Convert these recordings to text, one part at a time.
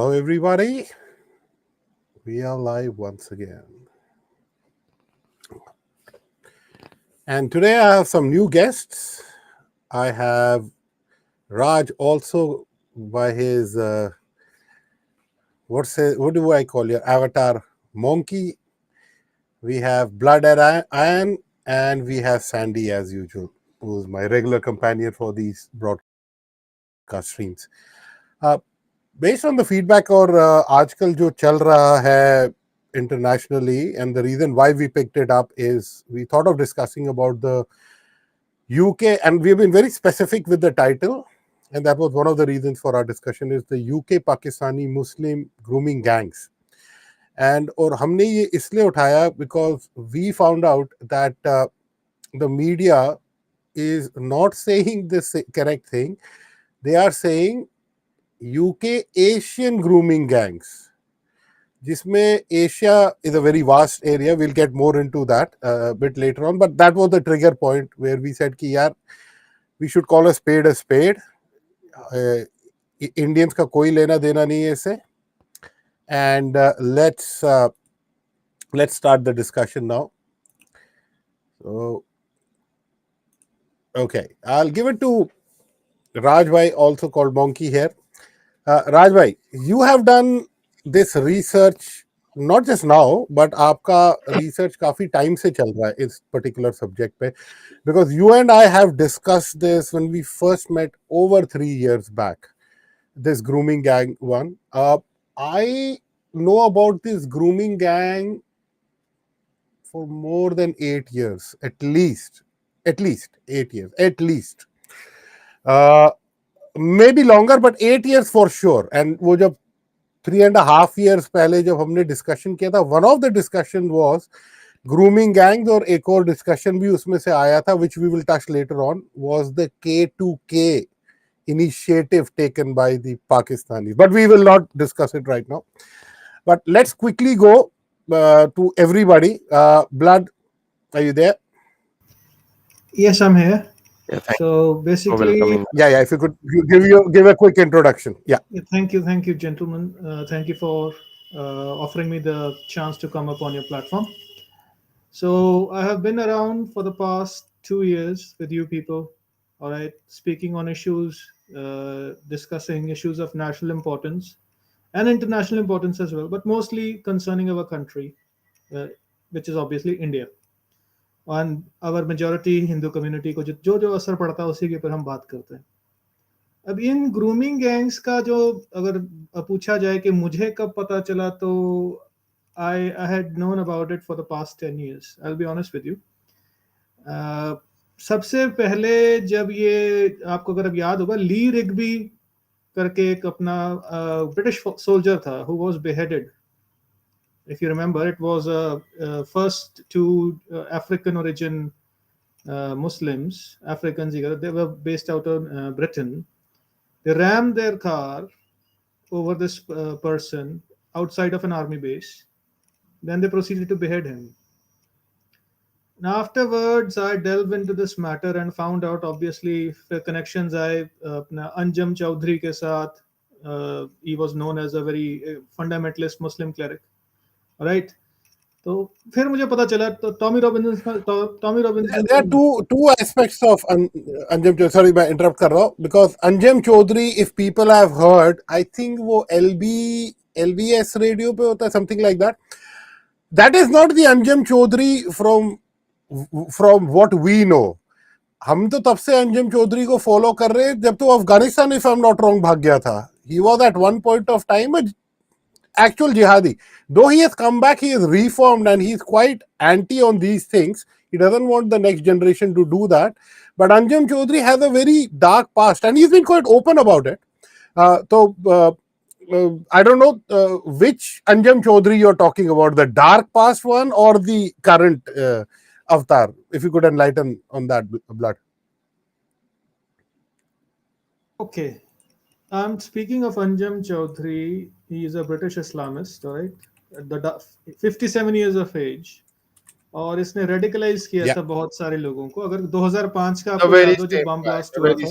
Hello, everybody. We are live once again. And today I have some new guests. I have Raj also by his, what do I call your avatar? Monkey. We have Blood and Iron, and we have Sandy as usual, who's my regular companion for these broadcast streams. Based on the feedback और आजकल जो चल रहा है internationally, and the reason why we picked it up is we thought of discussing about the UK, and we've been very specific with the title, and that was one of the reasons for our discussion is the UK Pakistani Muslim grooming gangs. And और हमने ये इसलिए उठाया because we found out that the media is not saying this correct thing. They are saying UK Asian grooming gangs. Jisme Asia is a very vast area. We'll get more into that a bit later on. But that was the trigger point where we said कि यार we should call a spade a spade. Indians का कोई लेना देना नहीं है इससे. And let's start the discussion now. So, okay, I'll give it to Raj Bhai, also called Monkey here. Raj Bhai, you have done this research not just now, but आपका research काफी time से चल रहा है इस particular subject पे, because you and I have discussed this when we first met over 3 years back. This grooming gang one. I know about this grooming gang for more than 8 years, at least 8 years, at least. Maybe longer, but 8 years for sure. And वो जब 3.5 years पहले जब हमने discussion किया था, one of the discussion was grooming gangs, और एक और discussion भी उसमें से आया था, which we will touch later on, was the K2K initiative taken by the Pakistanis. But we will not discuss it right now. But let's quickly go to everybody. Blood, are you there? Yes, I'm here. Yeah, So basically, yeah. If you could give a quick introduction. Yeah. Thank you, gentlemen. Thank you for offering me the chance to come up on your platform. So I have been around for the past 2 years with you people. All right, speaking on issues, discussing issues of national importance and international importance as well, but mostly concerning our country, which is obviously India. On our majority Hindu community को जो जो असर पड़ता है उसी के ऊपर हम बात करते हैं. अब इन ग्रूमिंग गैंग्स का जो अगर पूछा जाए कि मुझे कब पता चला, तो I had known about it for the past 10 years. I will be honest with you. सबसे पहले जब ये आपको अगर अब याद होगा, ली रिग्बी करके एक अपना ब्रिटिश सोल्जर था who was beheaded. If you remember, it was first two African origin Muslims, Africans. They were based out of Britain. They rammed their car over this person outside of an army base. Then they proceeded to behead him. Now afterwards, I delved into this matter and found out, obviously, the connections I Anjam Chaudhry ke saath. He was known as a very fundamentalist Muslim cleric. Right. तो फिर मुझे पता चला तो Tommy Robinson There are two aspects of Anjem Chaudhry. Sorry, मैं interrupt कर रहा हूँ, because Anjem Chaudhry, if people have heard, I think वो LBS radio पे होता है, something like that. That is not the Anjem Chaudhry from what we know. हम तो तब से अंजम चौधरी को फॉलो कर रहे हैं जब तो Afghanistan, if I'm not wrong, भाग गया था. He was at one point of time actual jihadi. Though he has come back, he is reformed and he's quite anti on these things. He doesn't want the next generation to do that. But Anjem Chaudhry has a very dark past and he's been quite open about it. I don't know which Anjem Chaudhry you're talking about, the dark past one or the current avatar. If you could enlighten on that, Blood. Okay. I'm speaking of Anjem Chaudhry. He is a British Islamist, right? 57 years of age. और इसने radicalise किया था बहुत सारे लोगों को. अगर 2005 का आपको याद हो जब बम ब्लास्ट हुआ था,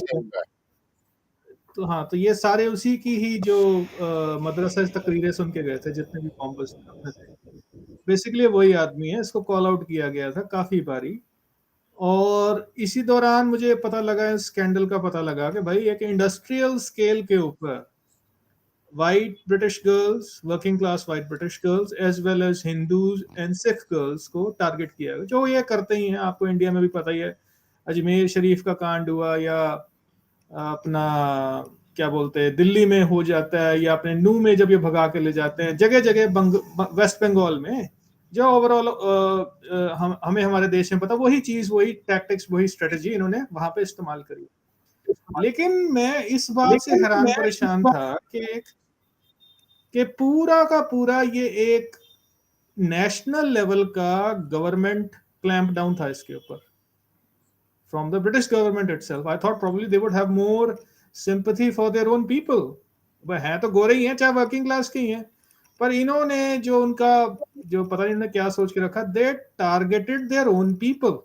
तो हाँ, तो ये सारे उसी की ही जो मदरसा से तकरीरें सुन के गए थे, जितने भी कॉम्बस अपने थे। बेसिकली वही आदमी है, इसको कॉल आउट किया गया था काफ़ी बारी। और इसी दौरान मुझे पता लगा, इस स्कैंडल का पता लगा कि भाई एक इंडस्ट्रियल स्केल के ऊपर white British girls, working class white British girls as well as Hindus and Sikh girls को टारगेट किया गया, जो ये करते ही हैं, आपको इंडिया में भी पता ही है। अजमेर शरीफ का कांड हुआ, या अपना क्या बोलते हैं दिल्ली में हो जाता है, या अपने नू में जब ये भगा के ले जाते हैं, जगह जगह वेस्ट बंगाल में, जो ओवरऑल हमें हमारे देश में पता, वही चीज, वही टैक्टिक्स, वही स्ट्रेटजी इन्होंने वहां पे इस्तेमाल करी। लेकिन मैं इस बात से लेकिन हैरान मैं इस परेशान बात था कि पूरा का पूरा ये एक नेशनल लेवल का गवर्नमेंट क्लैंप डाउन था इसके ऊपर, from the British government itself. I thought probably they would have more sympathy for their own people. वह हैं तो गोरे ही हैं, चाहे वर्किंग क्लास के ही हैं, पर इन्होंने जो उनका, जो पता नहीं इन्होंने क्या सोच के रखा, they targeted their own people,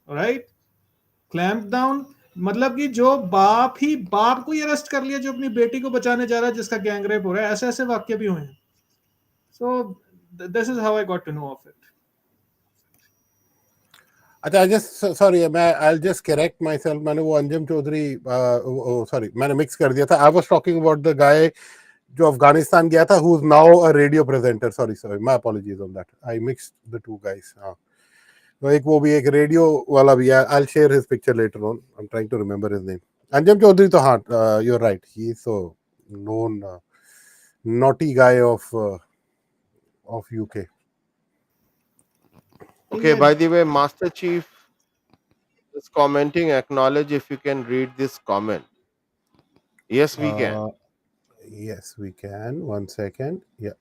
right. Clamp down मतलब कि जो बाप ही बाप को ही अरेस्ट कर लिया जो अपनी बेटी को बचाने जा रहा है, जिसका गैंग रेप हो रहा है, ऐसे ऐसे वाक्य भी हुए हैं। So this is how I got to know of it. अच्छा, आई जस्ट सॉरी, मैं I just correct myself, मैंने वो अंजम चौधरी, सॉरी मैंने मिक्स कर दिया था। I was talking about the guy जो अफगानिस्तान गया था, who is now a radio presenter. Sorry sorry, my apologies on that, I mixed the two guys. हाँ, तो एक वो भी एक रेडियो वाला भी है। I will share his picture later on, I am trying to remember his name. Anjem Choudary तो हाँ, you are right, he is so known naughty guy of UK. नहीं Okay, ये, by the way, Master Chief is commenting. Acknowledge if you can read this comment. Yes, we can. Uh, yes, we can. One second. Yeah,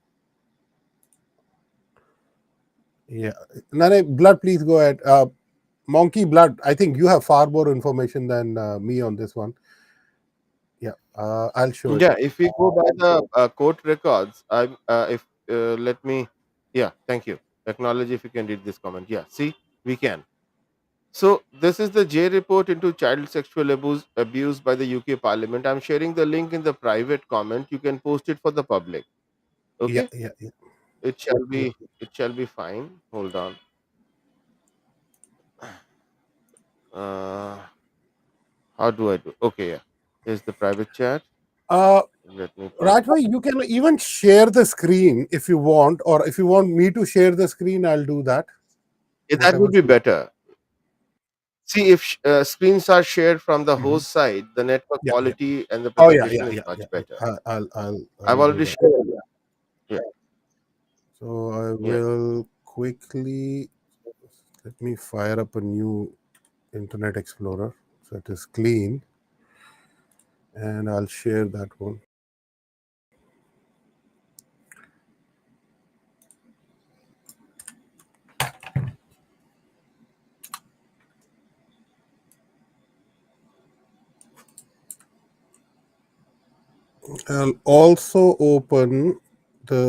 yeah. Nane, blood, please go ahead. Monkey blood. I think you have far more information than me on this one. Yeah, I'll show it. Yeah, if we go by the court records, I if let me. Yeah, thank you. Acknowledge if you can read this comment. Yeah, see, we can. So this is the J report into child sexual abuse by the UK Parliament. I'm sharing the link in the private comment. You can post it for the public. Yeah, Okay, yeah, yeah. it shall be fine. Hold on. Uh, how do I do? Okay, yeah. Here's the private chat. Uh, Let me pass. Rajbhai, you can even share the screen if you want, or if you want me to share the screen, I'll do that. Yeah, that Whatever. would be better. See, if screens are shared from the Mhm. host side, the network Yeah, yeah. quality and the Oh, yeah, presentation yeah, is yeah, yeah, much yeah. better. I'll I've do already that. shared. Yeah, So I yeah. will quickly, let me fire up a new Internet Explorer so it is clean, and I'll share that one. I'll also open the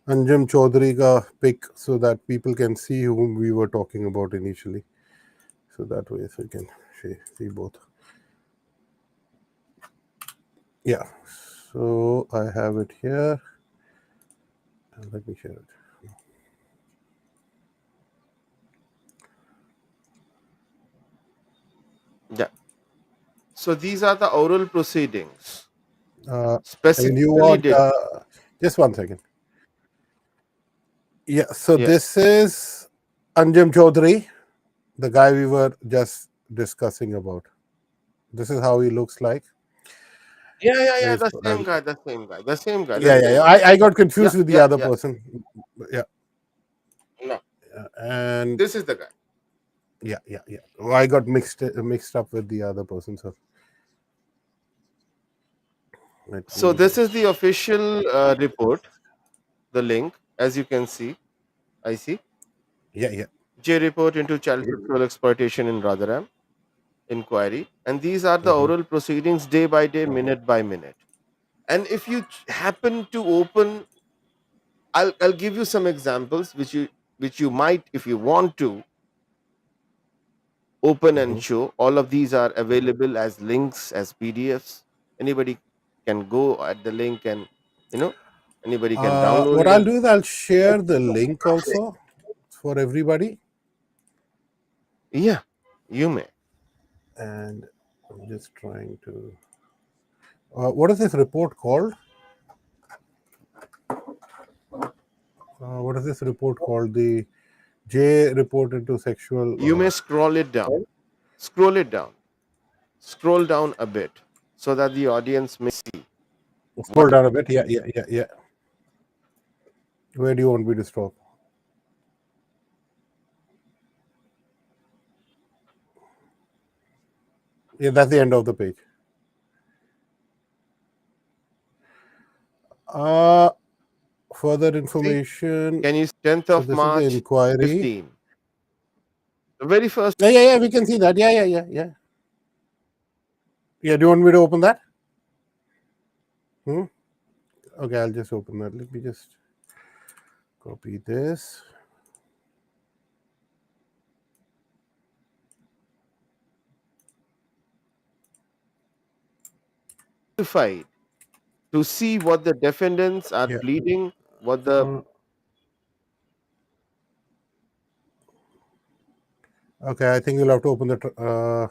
Anjum Chaudhary ka pic so that people can see whom we were talking about initially. So that way, so you can see both. Yeah. So I have it here. Let me share it. Yeah. So these are the oral proceedings, And you specifically want did. just one second. Yeah. So Yeah, this is Anjum Chaudhary, the guy we were just discussing about. This is how he looks like. yeah. He's The same right. guy, the same guy, the same guy, the Yeah, yeah, same yeah. guy. I got Yeah, confused with the yeah, other yeah. person. Yeah, No, and this is the guy. yeah, yeah, yeah. Well, I got mixed up with the other person. So let So me this is just. the official report. The link, as you can see, I see. Yeah, yeah. J report into child sexual exploitation in Rotherham inquiry, and these are the Hmm. oral proceedings day by day, minute by minute. And if you happen to open, I'll give you some examples which you might, if you want to, open and Mhm. show. All of these are available as links, as PDFs. Anybody can go at the link and, you know, anybody can download What it I'll and do is I'll share the link also for everybody. yeah, you may. And I'm just trying to. What is this report called? What is this report called? The J report into sexual. You may scroll it down. Scroll it down. Scroll down a bit so that the audience may see Scroll what. down a bit. Yeah, yeah, yeah, yeah. Where do you want me to stop? Yeah, that's the end of the page. Uh, Further See, information. can you 10th So of this is the March inquiry. 15? The very first. Yeah, yeah, yeah. We can see that. Yeah, yeah, yeah, yeah. Yeah. Do you want me to open that? Hmm? Okay, I'll just open that. Let me just copy this. Fight to see what the defendants are Yeah. pleading, what the Uh, okay, I think you'll have to open the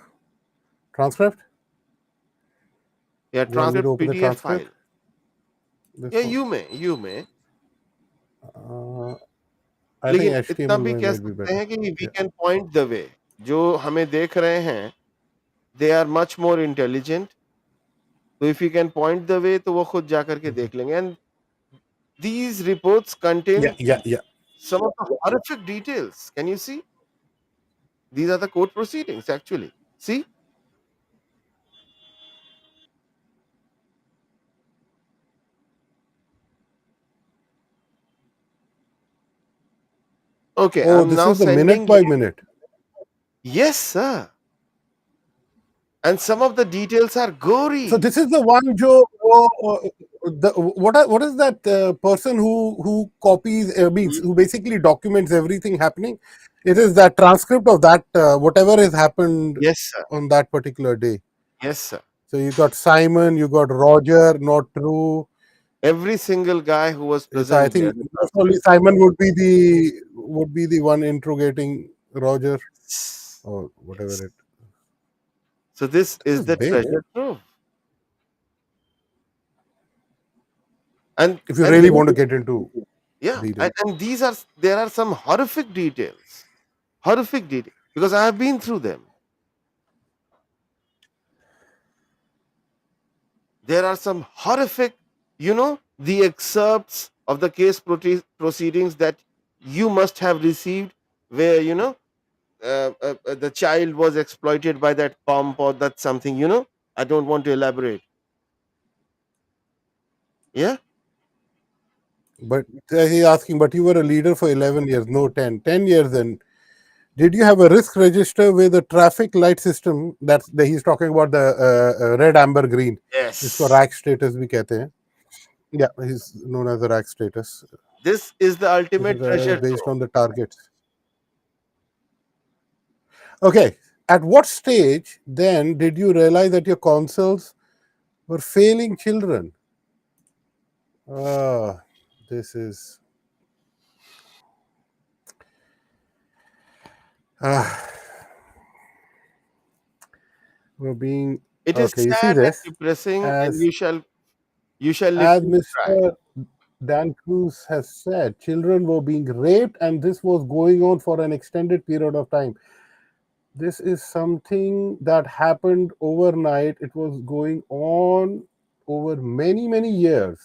transcript. yeah, You want me to transcript open the PDF transcript? file. This Yeah, one. you may. Uh, I think लेकिन इतना HTML भी कह might be सकते better. हैं कि we Yeah. Can point the way जो हमें देख रहे हैं they are much more intelligent तो if you can point the way तो वो खुद जा करके Mhm. देख लेंगे and these reports Yeah, contain yeah, yeah. some of the horrific details. Can you see? These are the court proceedings, actually. See? Okay, Oh, I'm this now is the minute sending by you. minute. Yes, sir. And some of the details are So gory. this is the one Joe. What is that person who copies means who basically documents everything happening? It is that transcript of that whatever has happened Yes, sir. on that particular day. Yes, sir. So you got Simon, you got Roger, not true. Every single guy who was So I present there. think most probably Simon would be the one interrogating Roger or whatever it. So this This is is the big. treasure trove. And If you and really let want to me, get into yeah, detail. and these are there are some horrific details. Horrific details. Because I have been through them. There are some horrific, the excerpts of the case proceedings that you must have received where the child was exploited by that pump or that something, I don't want to elaborate. Yeah. But he's asking, but you were a leader for 11 years, no 10. 10 years then. Did you have a risk register with a traffic light system? He's talking about the red, amber, green. इसको Yes, rack status भी कहते हैं. Yeah, he's known as the rack status. this is the This is ultimate treasure based trove. on the targets. Okay. At what stage then did you realize that your consuls were failing children? Ah, this is. Ah, we're being. It is Okay, you see sad and this depressing, and as you shall as literally cry. Mr. Dan Cruz has said, children were being raped, and this was going on for an extended period of time. This is something that happened overnight. It was going on over many, many years.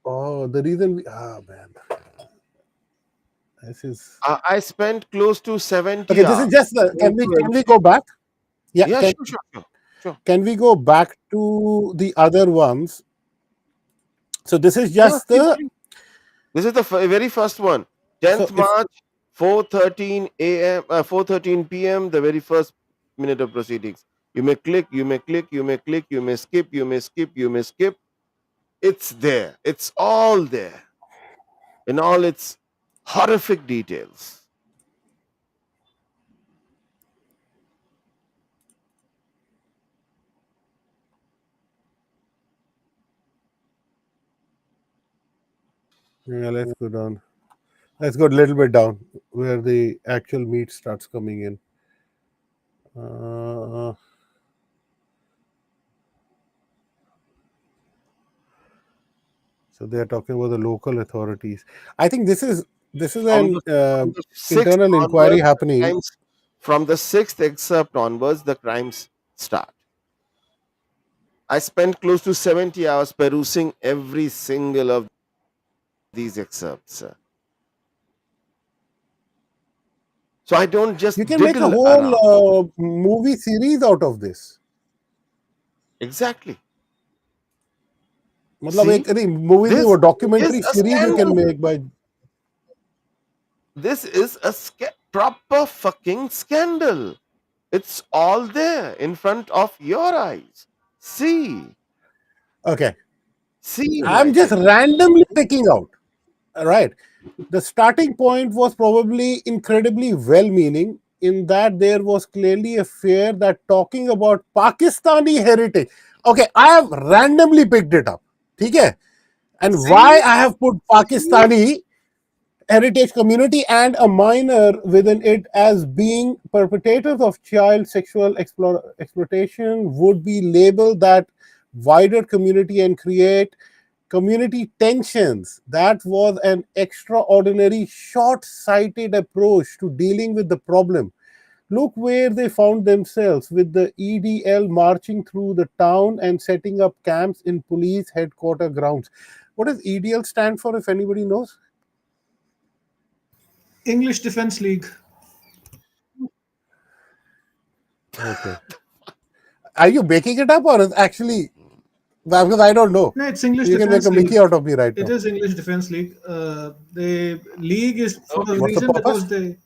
Oh, the reason man, this is I spent close to 70 okay. This is hours just going through can we everything. go back? Yeah, Yeah, sure, sure, sure, sure. can we go back to the other ones? So this is Yeah, just please, the please. This is the very first one. so 10th if March, 4:13 a.m., 4:13 p.m., the very first minute of proceedings. You may click, you may click, you may click, you may skip, you may skip, you may skip. It's there. It's all there in all its horrific details. Yeah, let's go down. Let's go a little bit down where the actual meat starts coming in. Uh, so they are talking about the local authorities. I think this is From an the from the sixth internal inquiry onwards, the happening. crimes from the sixth excerpt onwards, the crimes start. I spent close to 70 hours perusing every single of these excerpts. So I don't just You can make a diddle whole around. movie series out of this. Exactly. मतलब See, एक नहीं movie नहीं this वो is documentary a series you can scandal. Make by This is a proper fucking scandal. It's all there in front of your eyes. See, okay. see, my I'm just dear. randomly picking out. All right. The starting point was probably incredibly well meaning in that there was clearly a fear that talking about Pakistani heritage. Okay, I have randomly picked it up. Okay. And why See, I have put see, Pakistani heritage community and a minor within it as being perpetrators of child sexual exploitation would be labeled that wider community and create community tensions. That was an extraordinary short sighted approach to dealing with the problem. Look where they found themselves with the EDL marching through the town and setting up camps in police headquarter grounds. What does EDL stand for, if anybody knows? English Defense League. Okay. Are you making it up or is actually because I don't know. No, it's English You can make a Defense Mickey League. out of me right It now. is English Defense League. The league is for a okay. What's the reason because purpose? they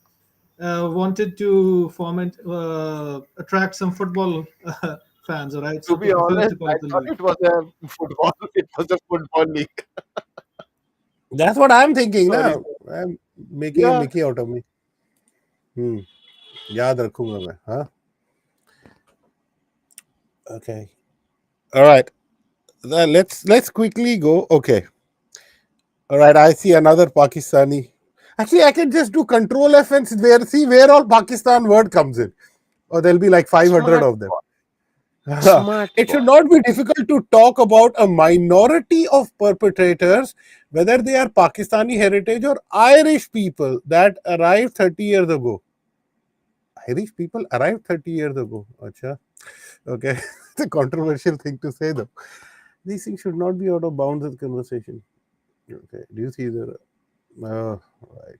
wanted to attract some football fans, all right? To So be to fulfill honest, the goal I of the thought league. it was a football. It was a football league. That's what I'm thinking Sorry. now. I'm making a Yeah. Mickey out of me. Hmm. याद रखूंगा मैं हाँ okay all right then let's quickly go okay all right I see another Pakistani actually I can just do control F and where see where all Pakistan word comes in or there'll be like 500 Smart of them. boy. Smart It should boy. not be difficult to talk about a minority of perpetrators, whether they are Pakistani heritage or Irish people that arrived 30 years ago. Irish people arrived 30 years ago. Acha. Okay. It's a controversial thing to say, though. These things should not be out of bounds in conversation. Okay. Do you see the. Right.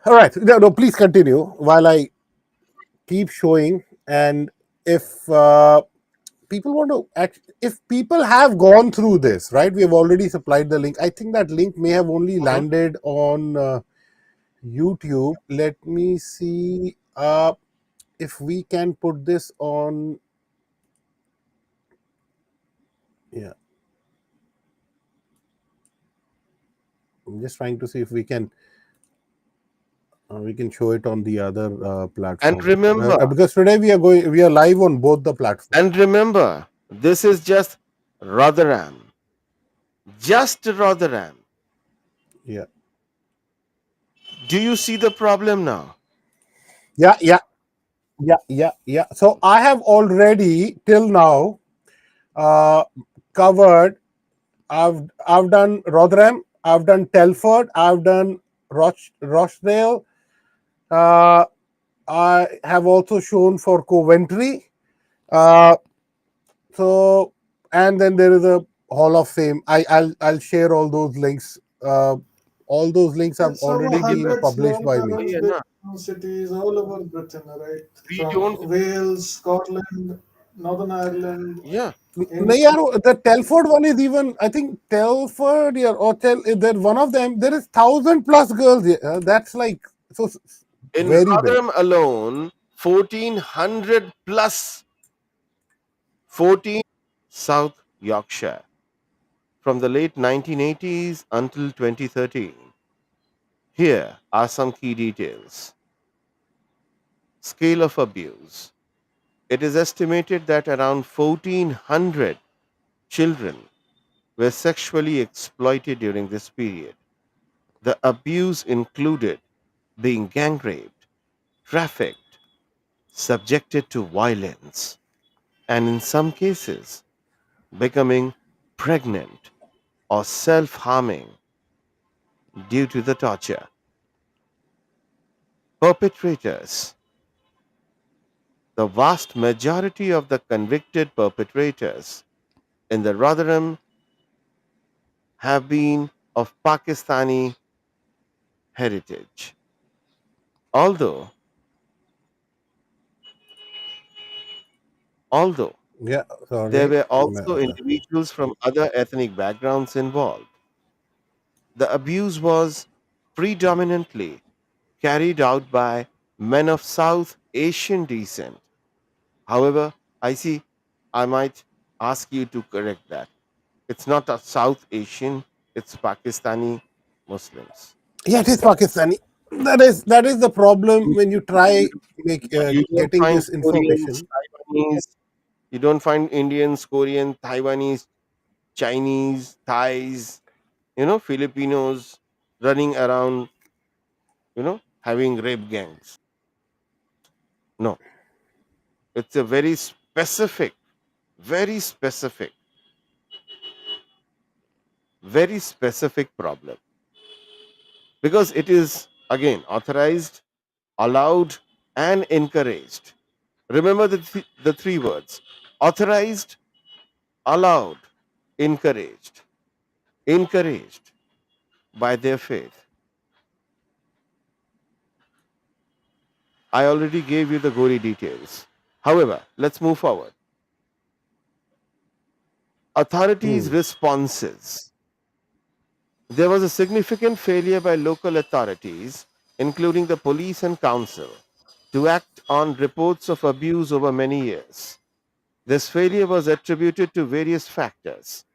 All right. No, please continue while I keep showing. And if people want to if people have gone through this, right, we have already supplied the link. I think that link may have only Mhm. landed on YouTube. Let me see if we can put this on. Yeah, I'm just trying to see if we can show it on the other And platform remember, because today we are live on both the platforms. this is just Rotherham. Just Rotherham. Yeah, Do you see the problem now? yeah, yeah, yeah. So I have already till now uh, covered. I've done Rotherham, I've done Telford, I've done Rochdale. Uh, I have also shown for Coventry. Uh, so and then there is a Hall of Fame. I'll share all those links. All those links have It's over already been hundred published small by me. towns, Yeah, big no, cities all over Britain, all right? we From don't. Wales, Scotland, Northern Ireland, Yeah, No, England. yeah, the Telford one is even. I think Telford, yeah, or there one of them. There is 1,000+ girls. Here. That's like so in very big. Rotherham alone, 1400 plus 14 south. Yorkshire from the late 1980s until 2013. Here are some key details. Scale of abuse. It is estimated that around 1,400 children were sexually exploited during this period. The abuse included being gang raped, trafficked, subjected to violence, and in some cases, becoming pregnant or self harming due to the torture. Perpetrators. The vast majority of the convicted perpetrators in the Rotherham have been of Pakistani heritage. Although, although Yeah, there sorry. were also individuals from other ethnic backgrounds involved, the abuse was predominantly carried out by men of South Asian descent. However, I see I might ask you to correct that. It's not a South Asian, it's Pakistani Muslims. Yeah, it is Pakistani. That is the problem You, when you you try make you don't getting find this Koreans, information. Taiwanese, you don't find Indians, Korean, Taiwanese, Chinese, Thais, Filipinos running around, having rape gangs. No, it's a very specific, very specific problem because it is again authorized, allowed, and encouraged. Remember the three words: authorized, allowed, encouraged. Encouraged by their faith. I already gave you the gory details. However, let's move forward. Authorities' Hmm. responses. There was a significant failure by local authorities, including the police and council, to act on reports of abuse over many years. This failure was attributed to various factors,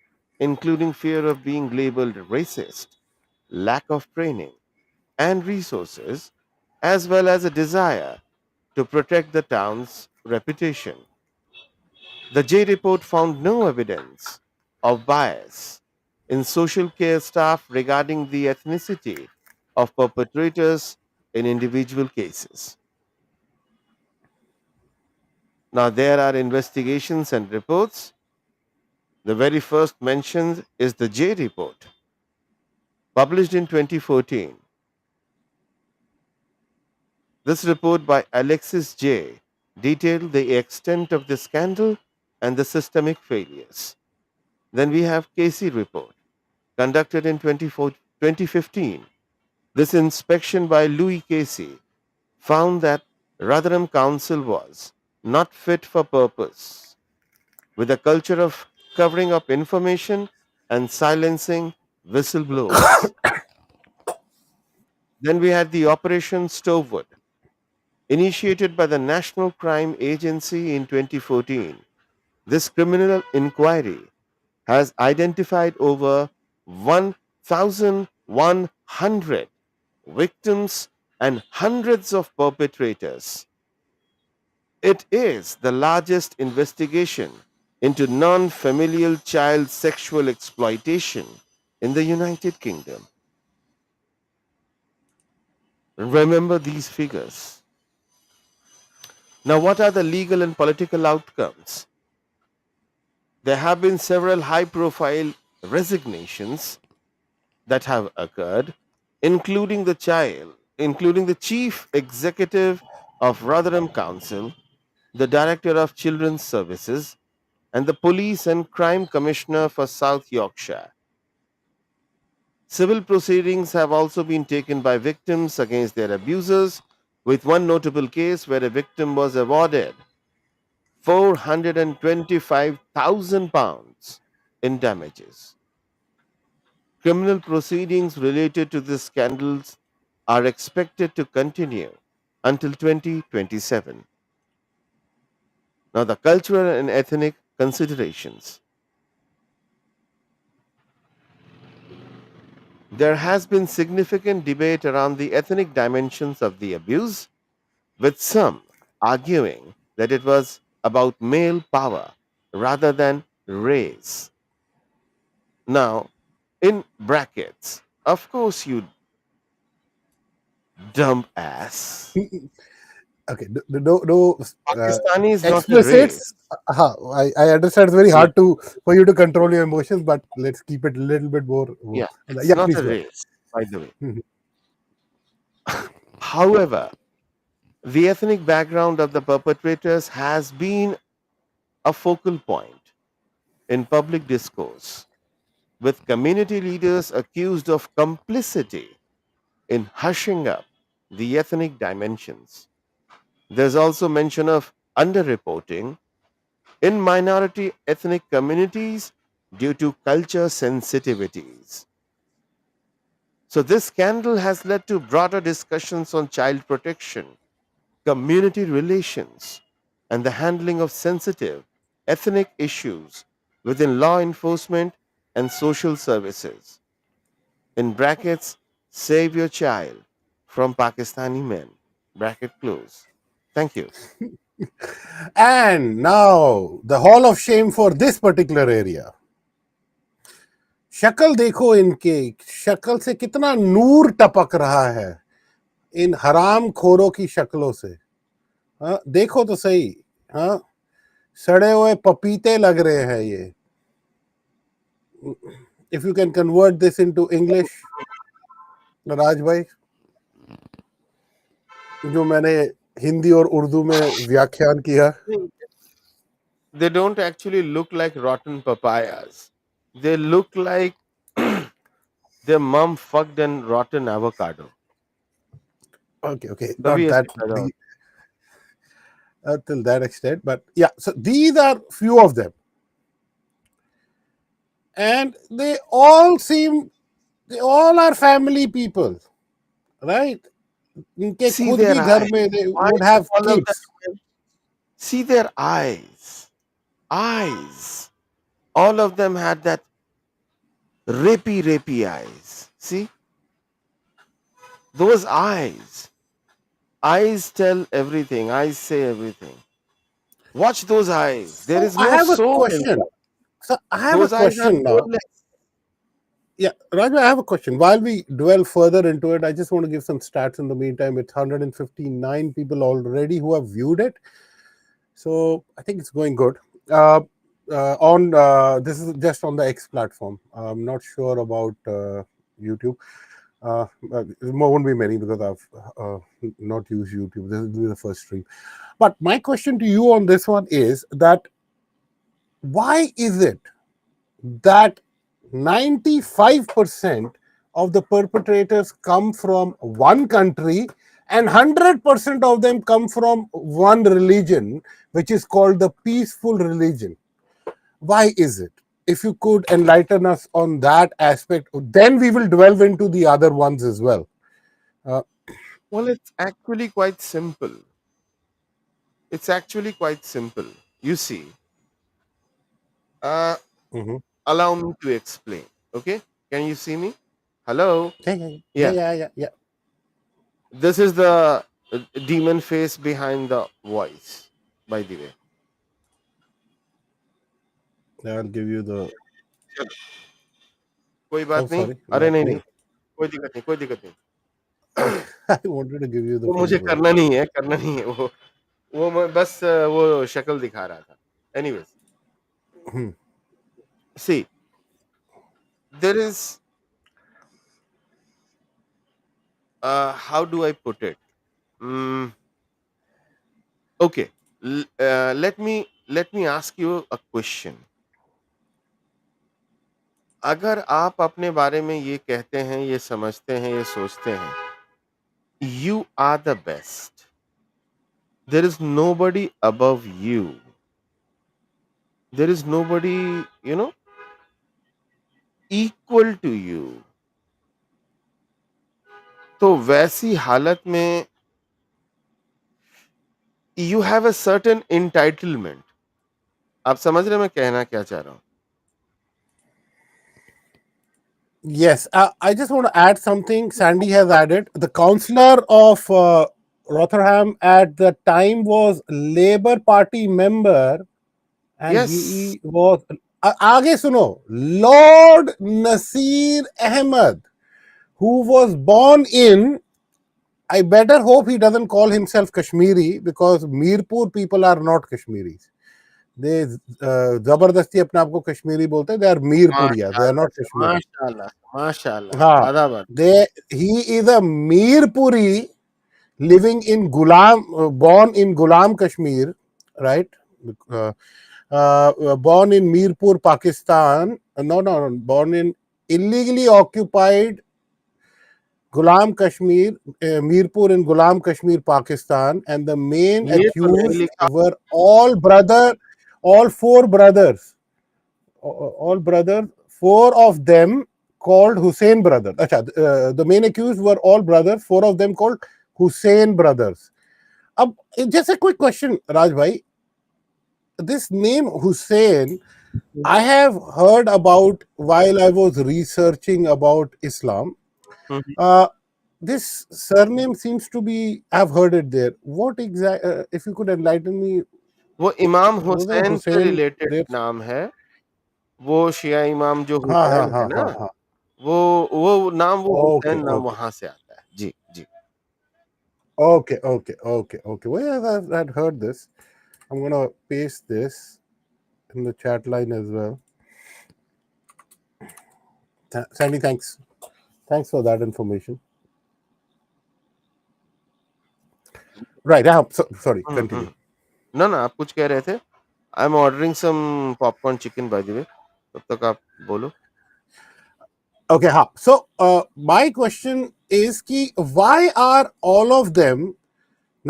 including fear of being labeled racist, lack of training and resources, as well as a desire to protect the town's reputation. The J report found no evidence of bias in social care staff regarding the ethnicity of perpetrators in individual cases. Now, there are investigations and reports. The very first mentioned is the J report, published in 2014. This report by Alexis J. detailed the extent of the scandal and the systemic failures. Then we have Casey report conducted in 2015. This inspection by Louis Casey found that Rotherham Council was not fit for purpose, with a culture of covering up information and silencing whistleblowers. Then we had the Operation Stovewood, initiated by the National Crime Agency in 2014. This criminal inquiry has identified over 1,100 victims and hundreds of perpetrators. It is the largest investigation into non familial child sexual exploitation in the United Kingdom. Remember these figures. Now, what are the legal and political outcomes? There have been several high profile resignations that have occurred, including the chief executive of Rotherham Council, the director of Children's Services, and the police and crime commissioner for South Yorkshire. Civil proceedings have also been taken by victims against their abusers, with one notable case where a victim was awarded £425,000 in damages. Criminal proceedings related to the scandals are expected to continue until 2027. Now, the cultural and ethnic considerations. There has been significant debate around the ethnic dimensions of the abuse, with some arguing that it was about male power rather than race. Now, in brackets, of course, you dumb ass. Okay, no Pakistani is not a race. explicits. I understand it's very Yeah, hard to for you to control your emotions, but let's keep it a little bit more. yeah, it's Yeah, not please a go ahead. race, by the way. Mhm. However, the ethnic background of the perpetrators has been a focal point in public discourse, with community leaders accused of complicity in hushing up the ethnic dimensions. There's also mention of underreporting in minority ethnic communities due to culture sensitivities. So, this scandal has led to broader discussions on child protection, community relations, and the handling of sensitive ethnic issues within law enforcement and social services. In brackets, save your child from Pakistani men. Bracket close. Thank you. And now the hall of shame for this particular area. शक्ल देखो इनके, शक्ल से कितना नूर टपक रहा है इन हराम खोरों की शक्लों से. हाँ, देखो तो सही. हाँ, सड़े हुए पपीते लग रहे हैं ये. If you can convert this into English, राज भाई, जो मैंने हिंदी और उर्दू में व्याख्यान किया. They don't actually look like rotten papayas. They look like their mom fucked an rotten avocado. Okay, तभी not ऐसे that पैदा the होते till that extent, but yeah. So these are few of them, and they all are family people, right? हैं. इनके See खुद their भी घर eyes. में they Why would do have all of kids. them? See their eyes. Eyes. All of them had that rapey eyes. See those eyes. Eyes tell everything. Eyes say everything. Watch those eyes. There So is I no have a soul question. inside. So I have a Those eyes are question now. soulless. Yeah, Rajma, I have a question. While we dwell further into it, I just want to give some stats in the meantime. It's 159 people already who have viewed it. So I think it's going good. Uh, on This is just on the X platform. I'm not sure about YouTube. There won't be many because I've not used YouTube. This will be the first stream. But my question to you on this one is that why is it that 95% of the perpetrators come from one country and 100% of them come from one religion, which is called the peaceful religion? Why is it? If you could enlighten us on that aspect, then we will delve into the other ones as well. Uh, Well, it's actually quite simple. It's actually quite simple. You see, uh, mhm. allow me to explain. Okay? Can you see me? Hello? Yeah, Yeah. yeah. This is the demon face behind the voice, by the way. I'll give you the. चलो, कोई Oh, बात नहीं. sorry, अरे not नहीं नहीं, me. कोई दिक्कत नहीं, कोई दिक्कत नहीं. I wanted to give you the वो मुझे full. करना नहीं है, करना नहीं है. वो मैं बस वो शक्ल दिखा रहा था. Anyways, see, there is how do I put it? Mm, okay, let me ask you a question. अगर आप अपने बारे में ये कहते हैं, ये समझते हैं, ये सोचते हैं, you are the best. There is nobody above you. There is nobody, equal to you. तो वैसी हालत में you have a certain entitlement. आप समझ रहे हैं मैं कहना क्या चाह रहा हूं? Yes, I just want to add something. Sandy has added the counselor of Rotherham at the time was Labour Party member, and Yes. he was. आगे सुनो, Lord Nasir Ahmed, who was born in. I better hope he doesn't call himself Kashmiri because Mirpur people are not Kashmiris. They जबरदस्ती अपने आप को कश्मीरी बोलते हैं. They are मीरपुरिया. They are माशाल्लाह not से, Kashmiri. माशाल्लाह से, माशाल्लाह से, हाँ, आदाब। they he is a Mirpuri living in Gulam, born in Gulam Kashmir, right? Uh, born in Mirpur, Pakistan. No, born in illegally occupied Gulam Kashmir, Mirpur in Gulam Kashmir, Pakistan, and the main ये तो नहीं accused लिखा। were all four brothers, all brothers, four of them called Hussein brothers. Acha, the main accused were all brothers, four of them called Hussein brothers. Just a quick question, Raj bhai. This name Hussein, I have heard about while I was researching about Islam. Hmm. Uh, this surname seems to be, I've heard it there. What exact, if you could enlighten me, वो इमाम was a Hussain से Hussein related there? नाम है। वो शिया इमाम जो Ha, ha, Hussain है ha, ना, ha, ha. वो वो नाम, वो Okay, हुसैन नाम okay. वहां से आता है। जी जी। Okay. Well, yes, I've heard this. I'm going to paste this in the chat line as well. Sandy, thanks. Thanks for that information. Right. Sorry, hmm. continue. ना ना, आप कुछ कह रहे थे। I am ordering some popcorn chicken by the way, तब तक आप बोलो। Okay, ha. So, my question is ki, why are all of them,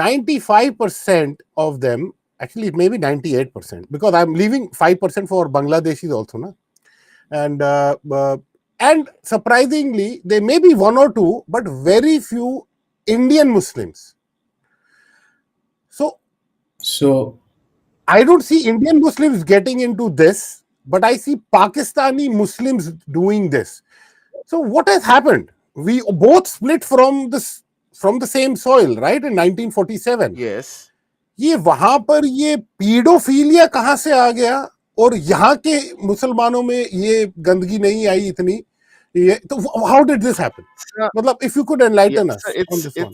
95% of them, actually maybe 98%, because I'm leaving 5% for Bangladeshis also, na? And and surprisingly, there may be one or two, but very few Indian Muslims. So So, I don't see Indian Muslims getting into this, but I see Pakistani Muslims doing this. So what has happened? We both split from the same soil, right? In 1947. Yes. ये वहां पर ये paedophilia कहां से आ गया और यहाँ के मुसलमानों में ये गंदगी नहीं आई इतनी. ये तो how did this happen? मतलब if you could enlighten Yes, us on this one.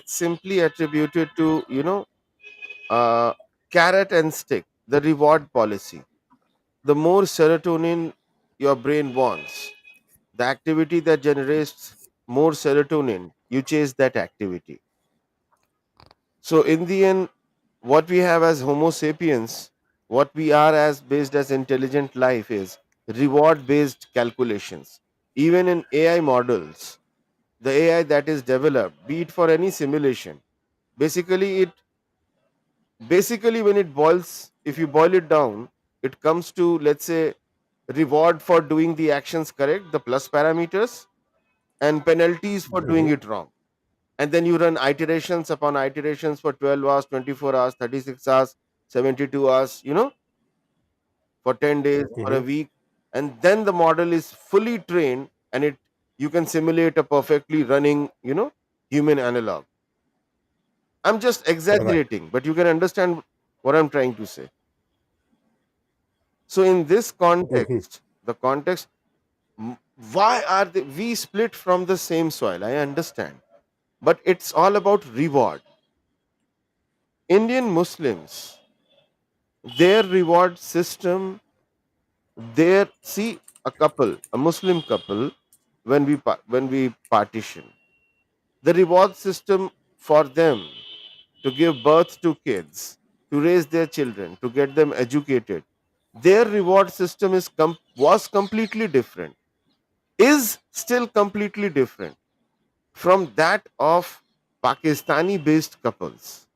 it's simply attributed to, uh, carrot and stick, the reward policy. The more serotonin your brain wants, the activity that generates more serotonin, you chase that activity. So in the end, what we have as Homo sapiens, what we are as based as intelligent life is reward based calculations. Even in AI models, the AI that is developed, be it for any simulation, basically when it boils, if you boil it down, it comes to, let's say, reward for doing the actions correct, the plus parameters, and penalties for doing Mhm, it wrong. And then you run iterations upon iterations for 12 hours, 24 hours, 36 hours, 72 hours, for 10 days or a mhm. week. And then the model is fully trained, and you can simulate a perfectly running, human analog. I'm just Right. exaggerating, but you can understand what I'm trying to say. So in this Mhm. context, the context, why are we split from the same soil? I understand, but it's all about reward. Indian Muslims, their reward system, their see a Muslim couple, when we partition, the reward system for them to give birth to kids, to raise their children, to get them educated, their reward system was completely different, is still completely different from that of Pakistani based couples,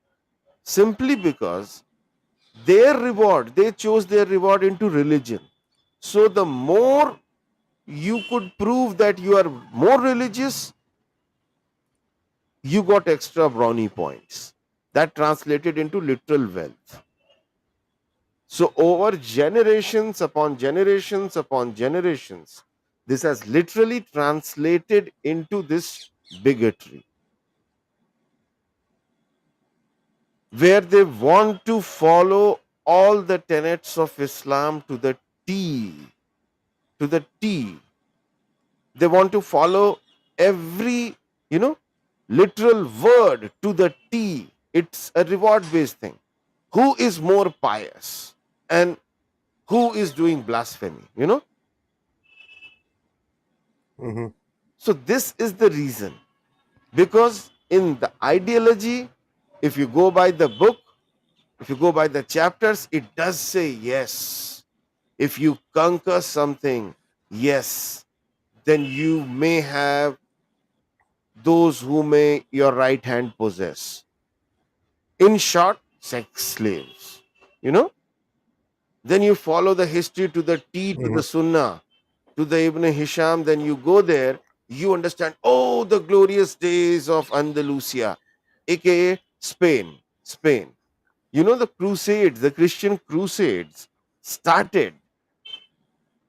simply because they chose their reward into religion. So the more you could prove that you are more religious, you got extra brownie points that translated into literal wealth. So over generations upon generations upon generations, This has literally translated into this bigotry, where they want to follow all the tenets of Islam to the T, to the T. They want to follow every, you know, literal word to the T. It's a reward based thing. Who is more pious and who is doing blasphemy, you know? Mm-hmm. So, this is the reason. Because in the ideology, if you go by the book, if you go by the chapters, it does say yes. If you conquer something, yes, then you may have those who may your right hand possess. In short, sex slaves. You know? Then you follow the history to the T, to Mm-hmm. the Sunnah, to the Ibn Hisham, then you go there, you understand, oh, the glorious days of Andalusia, aka Spain. Spain. You know, the Crusades, the Christian Crusades started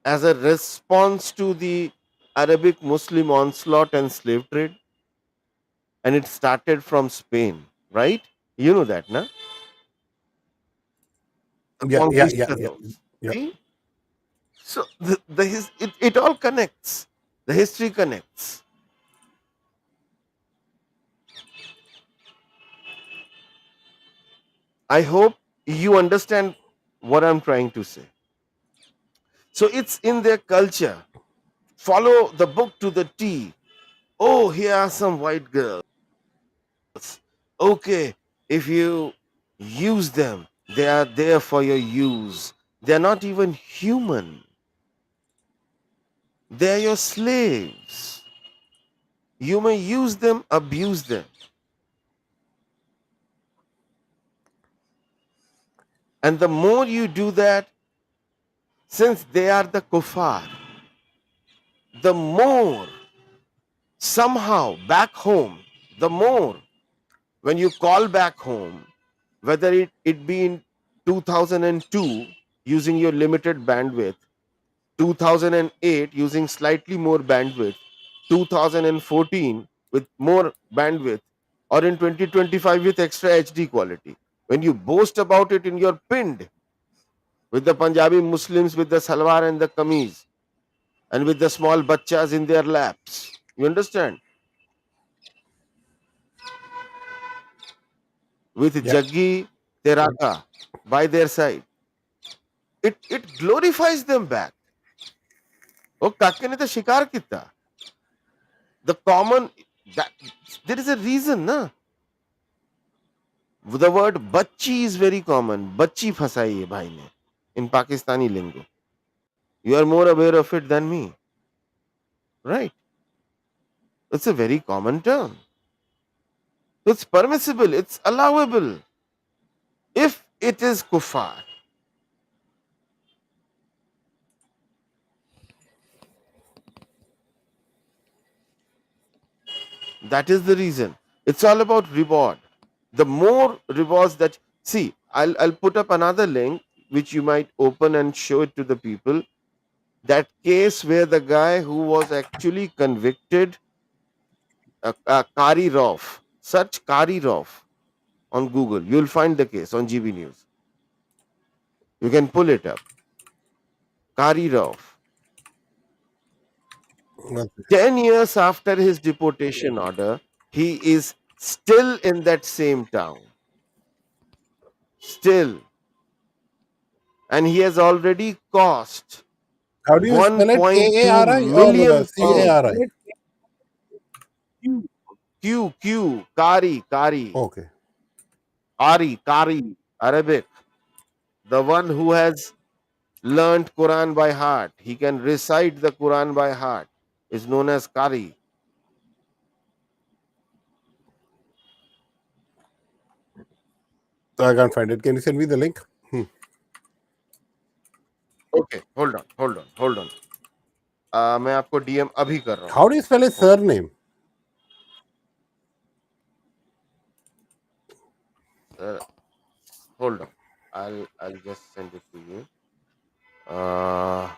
as a response to the Arabic Muslim onslaught and slave trade, and it started from Spain, right? You know that, na? The Yeah, yeah, yeah, yeah, conquistadors. yeah. See? So it all connects. The history connects. I hope you understand what I'm trying to say. So it's in their culture. Follow the book to the T. Oh, here are some white girls. Okay, if you use them, they are there for your use. They're not even human, they're your slaves. You may use them, abuse them. And the more you do that, since they are the kuffar, the more somehow back home, the more when you call back home, whether it be in 2002 using your limited bandwidth, 2008 using slightly more bandwidth, 2014 with more bandwidth, or in 2025 with extra HD quality. When you boast about it in your pinned with the Punjabi Muslims with the salwar and the kameez and with the small bachas in their laps, you understand? With Yeah. Jaggi Teraka by their side, it glorifies them back. Oh, काके ने तो शिकार किया. The common that there is a reason, na. The word bachchi is very common. Bachchi फंसाई है भाई ने in Pakistani lingo. You are more aware of it than me, right? It's a very common term. It's permissible. It's allowable if it is kuffar. That is the reason. It's all about reward. The more rewards that see, I'll put up another link which you might open and show it to the people. That case where the guy who was actually convicted, Kari Rauf, search Kari Rauf on Google. You'll find the case on GB News. You can pull it up. Kari Rauf. Okay. 10 years after his deportation order, he is still in that same town. Still. And he has already cost How do you spell it? 1.2 AARI or million pounds. CARI? Q, Q, Kari, Okay. Kari, Arabic. The one who has learnt Quran by heart, he can recite the Quran by heart, is known as Kari. So I can't find it. Can you send me the link? Hmm. Okay, hold on. मैं आपको DM अभी कर रहा हूँ. How do you spell his Hold on. surname? Uh, hold on. I'll just send it to you. Uh,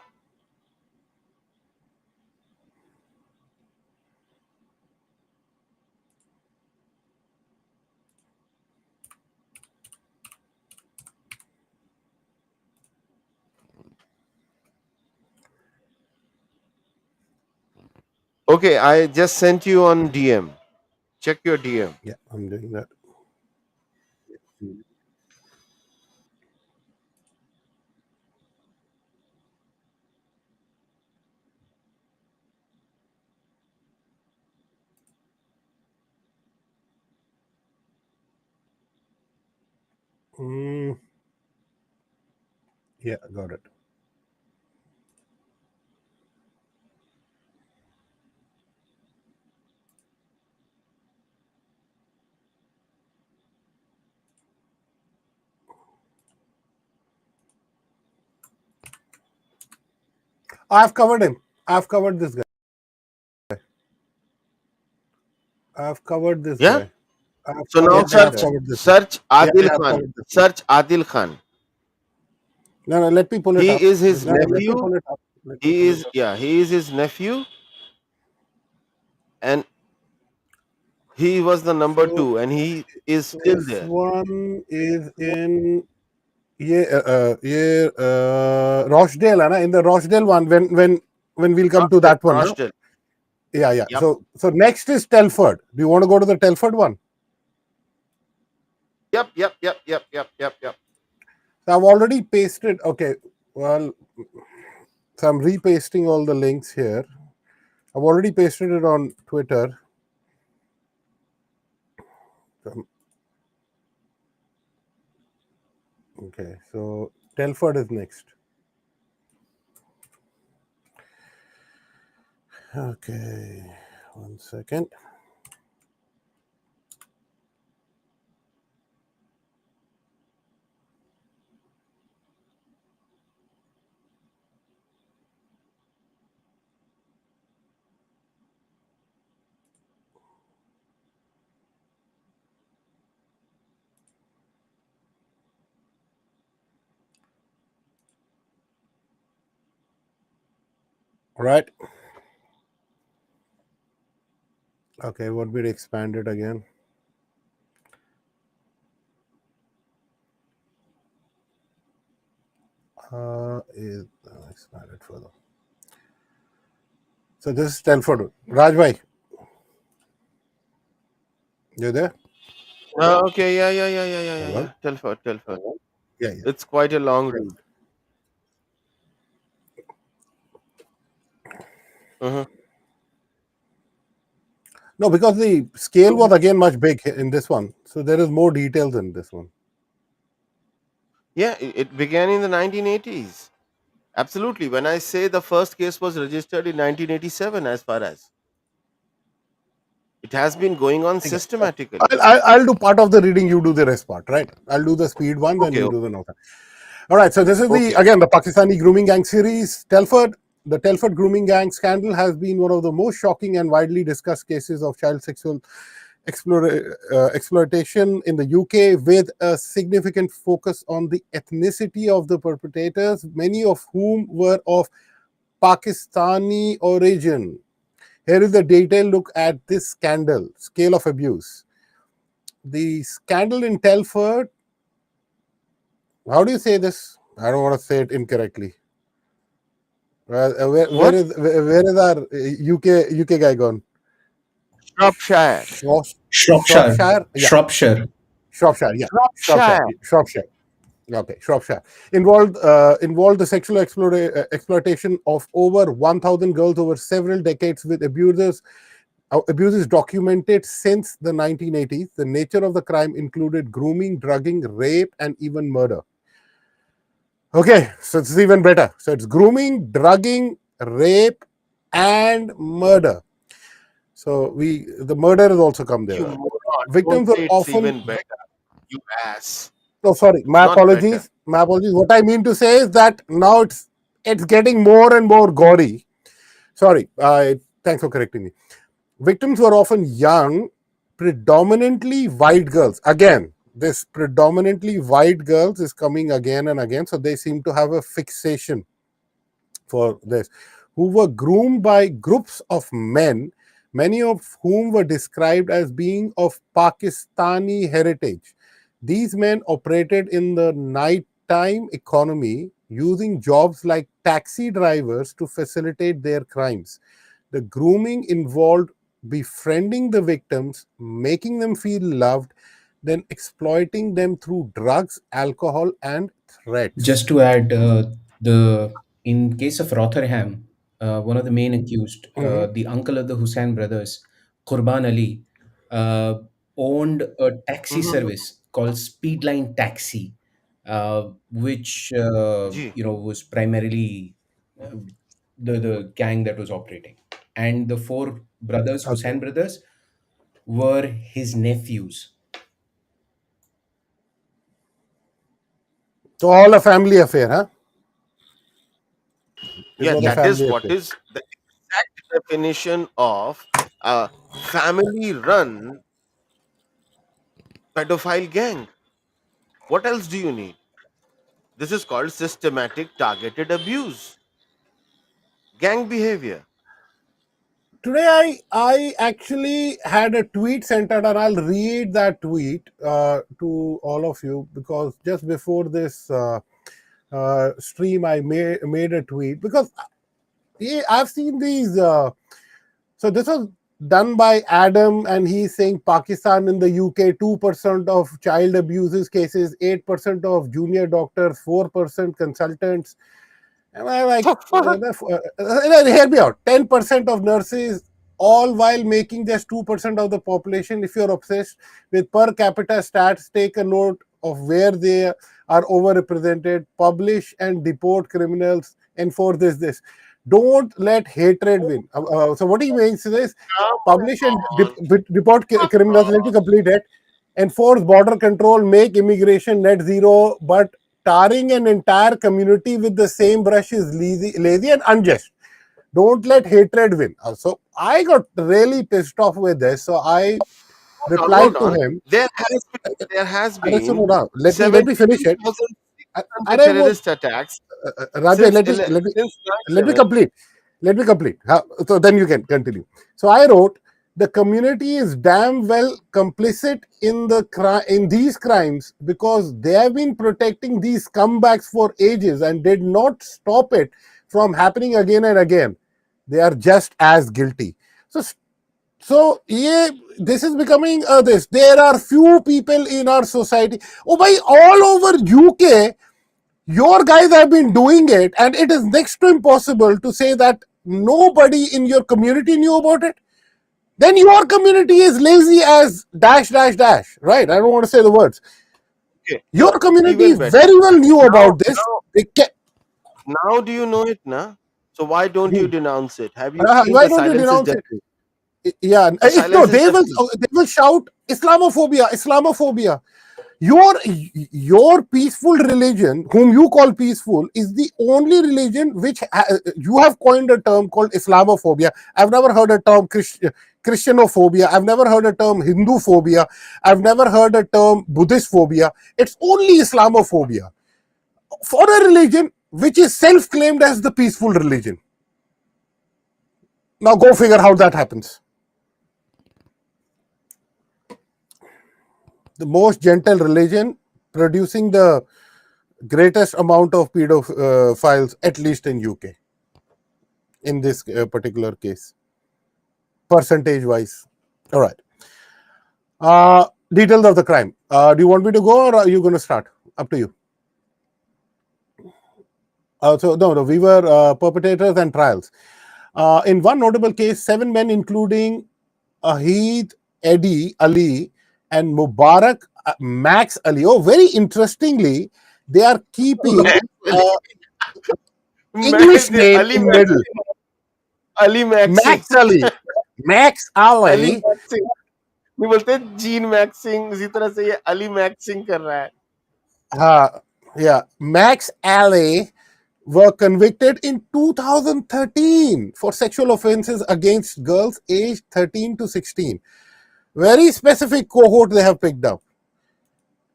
Okay, I just sent you on DM. Check your DM. Yeah, I'm doing that. Mm, yeah, got it. I've covered him. I've covered this guy. I've covered this Yeah. guy. I've So now covered this search guy. search Yeah, Adil yeah, I've Khan. covered this guy. Search Adil Khan. No, no, let me pull it He up. is his No, no, let me nephew. pull it up. Let me He pull it is, up. yeah, he is his nephew, and he was the number So two, and he is still this there. one is in Rochdale, है ना? In the Rochdale one, when we'll come to Rochdale, that one, no? Rochdale. Yeah, yeah. Yep. So next is Telford. Do you want to go to the Telford one? Yep. Yep. Yep. Yep. Yep. Yep. Yep. So I've already pasted. Okay, well, so I'm repasting all the links here. I've already pasted it on Twitter. Okay, so Telford is next. Okay, 1 second. All right. Okay, what we expand it again? Is expand it further. So this is Telford. Rajbhai, you there? Okay. Yeah. Yeah. Yeah. Yeah. Yeah. Yeah. Yeah. Hello? Telford. Telford. Yeah, yeah. It's quite a long Right. route. Mhm. No, because the scale was again much big in this one. So there is more details in this one. Yeah. It began in the 1980s. Absolutely. When I say the first case was registered in 1987, as far as it has been going on Okay. So systematically. I'll do part of the reading, you do the rest part, right? I'll do the speed one, then Okay. you do the note. All right, so this is the Okay. again the Pakistani grooming gang series. Telford, the Telford grooming gang scandal has been one of the most shocking and widely discussed cases of child sexual exploitation in the UK, with a significant focus on the ethnicity of the perpetrators, many of whom were of Pakistani origin. Here is a detailed look at this scandal, scale of abuse. The scandal in Telford, how do you say this? I don't want to say it incorrectly. What? Where is our UK guy gone? Shropshire. Shropshire. Shropshire, yeah, Shropshire. Shropshire, yeah, Shropshire. Shropshire. Okay, Shropshire involved the sexual exploitation of over 1,000 girls over several decades, with abuses documented since the 1980s. The nature of the crime included grooming, drugging, rape, and even murder. Okay, so it's even better. So it's grooming, drugging, rape, and murder. So the murder has also come You there. moron. Don't Victims were say it's often. even better. You ass. Oh, sorry, It's my not better. apologies. My apologies. What I mean to say is that now it's getting more and more gory. Sorry, thanks for correcting me. Victims were often young, predominantly white girls. Again, this predominantly white girls is coming again and again. So they seem to have a fixation for this, who were groomed by groups of men, many of whom were described as being of Pakistani heritage. These men operated in the nighttime economy, using jobs like taxi drivers to facilitate their crimes. The grooming involved befriending the victims, making them feel loved, then exploiting them through drugs, alcohol, and threats. Just to add, the in case of Rotherham, one of the main accused, Mhm. the uncle of the Hussain brothers, Qurban Ali, uh, owned a taxi Mhm. service called Speedline Taxi, which Gee. was primarily uh, the gang that was operating, and the four brothers, Okay. Hussain brothers, were his nephews. So all a family affair, huh? It Yeah, was a Yeah. that is family what affair. is the exact definition of a family-run pedophile gang. What else do you need? This is called systematic targeted abuse, gang behavior. Today, I actually had a tweet sent out, and I'll read that tweet to all of you, because just before this stream, I made a tweet because yeah, I've seen these. So this was done by Adam, and he's saying Pakistan in the UK, 2% of child abuses cases, 8% of junior doctors, 4% consultants. And I'm like, The fuck? hear me out. 10% of nurses, all while making just 2% of the population. If you're obsessed with per capita stats, take a note of where they are overrepresented. Publish and deport criminals. Enforce this. Don't let hatred win. So what he means is publish and Come on. deport Come criminals. Let me on. complete it. Enforce border control, make immigration net zero, but tarring an entire community with the same brush is lazy and unjust. Don't let hatred win. So I got really pissed off with this. So I Hold on, hold replied to on. him. There has So been let me finish it. 72,600 I would terrorist attacks Rajay, since let me since 9/11. complete. Let me complete. So then you can continue. So I wrote, the community is damn well complicit in in these crimes, because they have been protecting these comebacks for ages and did not stop it from happening again and again. They are just as guilty. So yeah, this is becoming this. There are few people in our society. Oh, by all over UK, your guys have been doing it, and it is next to impossible to say that nobody in your community knew about it. Then your community is lazy as dash dash dash, right? I don't want to say the words. Okay, Your community even better. very well knew Now, about this. now, They now, do you know it now? So why don't you denounce it? Have you seen why the don't you silence is denounce it? deafening? Yeah, The if no, silence is deafening. they will shout Islamophobia, Islamophobia. Your peaceful religion, whom you call peaceful, is the only religion which you have coined a term called Islamophobia. I've never heard a term Christianophobia. I've never heard a term Hindu phobia. I've never heard a term Buddhist phobia. It's only Islamophobia for a religion which is self-claimed as the peaceful religion. Now go figure how that happens. The most gentle religion producing the greatest amount of pedophiles, at least in UK, in this particular case, percentage wise. All right. Details of the crime. Do you want me to go, or are you going to start? Up to you. So no, we were perpetrators and trials. In one notable case, 7 men, including Ahid Eddie Ali and Mubarak Max Ali. Oh, very interestingly, they are keeping Max Ali, English name Ali in middle. Maxing, Ali Maxing, Max Ali. Max Ali Ali. Maxing. नहीं बोलते gene maxing इसी तरह से ये Ali maxing कर रहा है. Yeah, Max Ali were convicted in 2013 for sexual offenses against girls aged 13 to 16. Very specific cohort they have picked up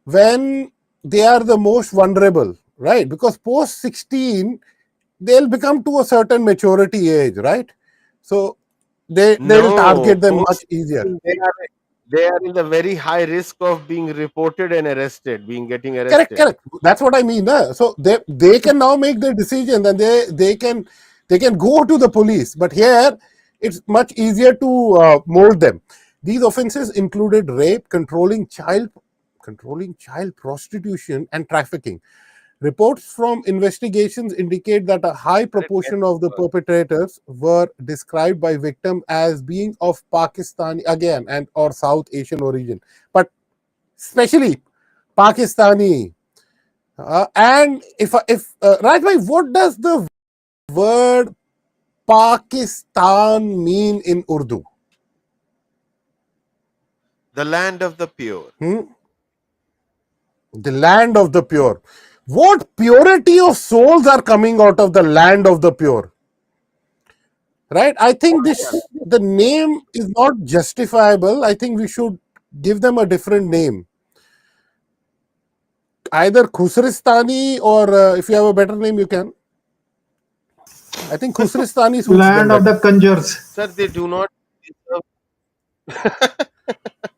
when they are the most vulnerable, right? Because post 16, they'll become to a certain maturity age, right? So they'll No, target them much post easier. they are in the very high risk of being reported and arrested, being getting arrested. Correct. That's what I mean. So they can now make their decision, and they can go to the police. But here it's much easier to mold them. These offenses included rape, controlling child prostitution, and trafficking. Reports from investigations indicate that a high अरे proportion कैसे of the होगा? perpetrators were described by victims as being of Pakistani again and or South Asian origin, but especially Pakistani. And if Raj bhai, what does the word Pakistan mean in Urdu? The land of the pure. Hmm? The land of the pure. What purity of souls are coming out of the land of the pure? Right? I think this the name is not justifiable. I think we should give them a different name. Either Khusristani or if you have a better name, you can. I think Khusristani suits them Land of better. the conjures. Sir, they do not deserve.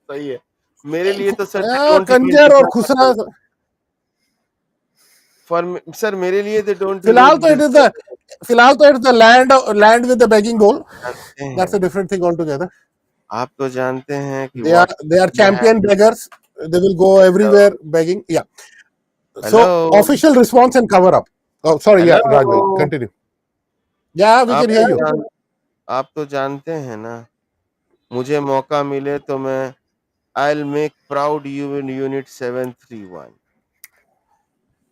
सही है. मेरे लिए तो sir they don't even Kanjar or deserve. Khusra. For sir, मेरे लिए they don't फिलहाल even तो it is deserve. the फिलहाल तो it's the land with the begging bowl. जानते That's a हैं. different thing altogether. आप तो जानते हैं कि They are what they are we have. champion beggars. They will go everywhere begging. Yeah. So Hello. official response and cover up. Oh, sorry. Yeah, Raj bhai, Hello. continue. Yeah, we आप can hear तो you. जान आप तो जानते हैं ना, मुझे मौका मिले तो मैं I'll make proud you in unit 731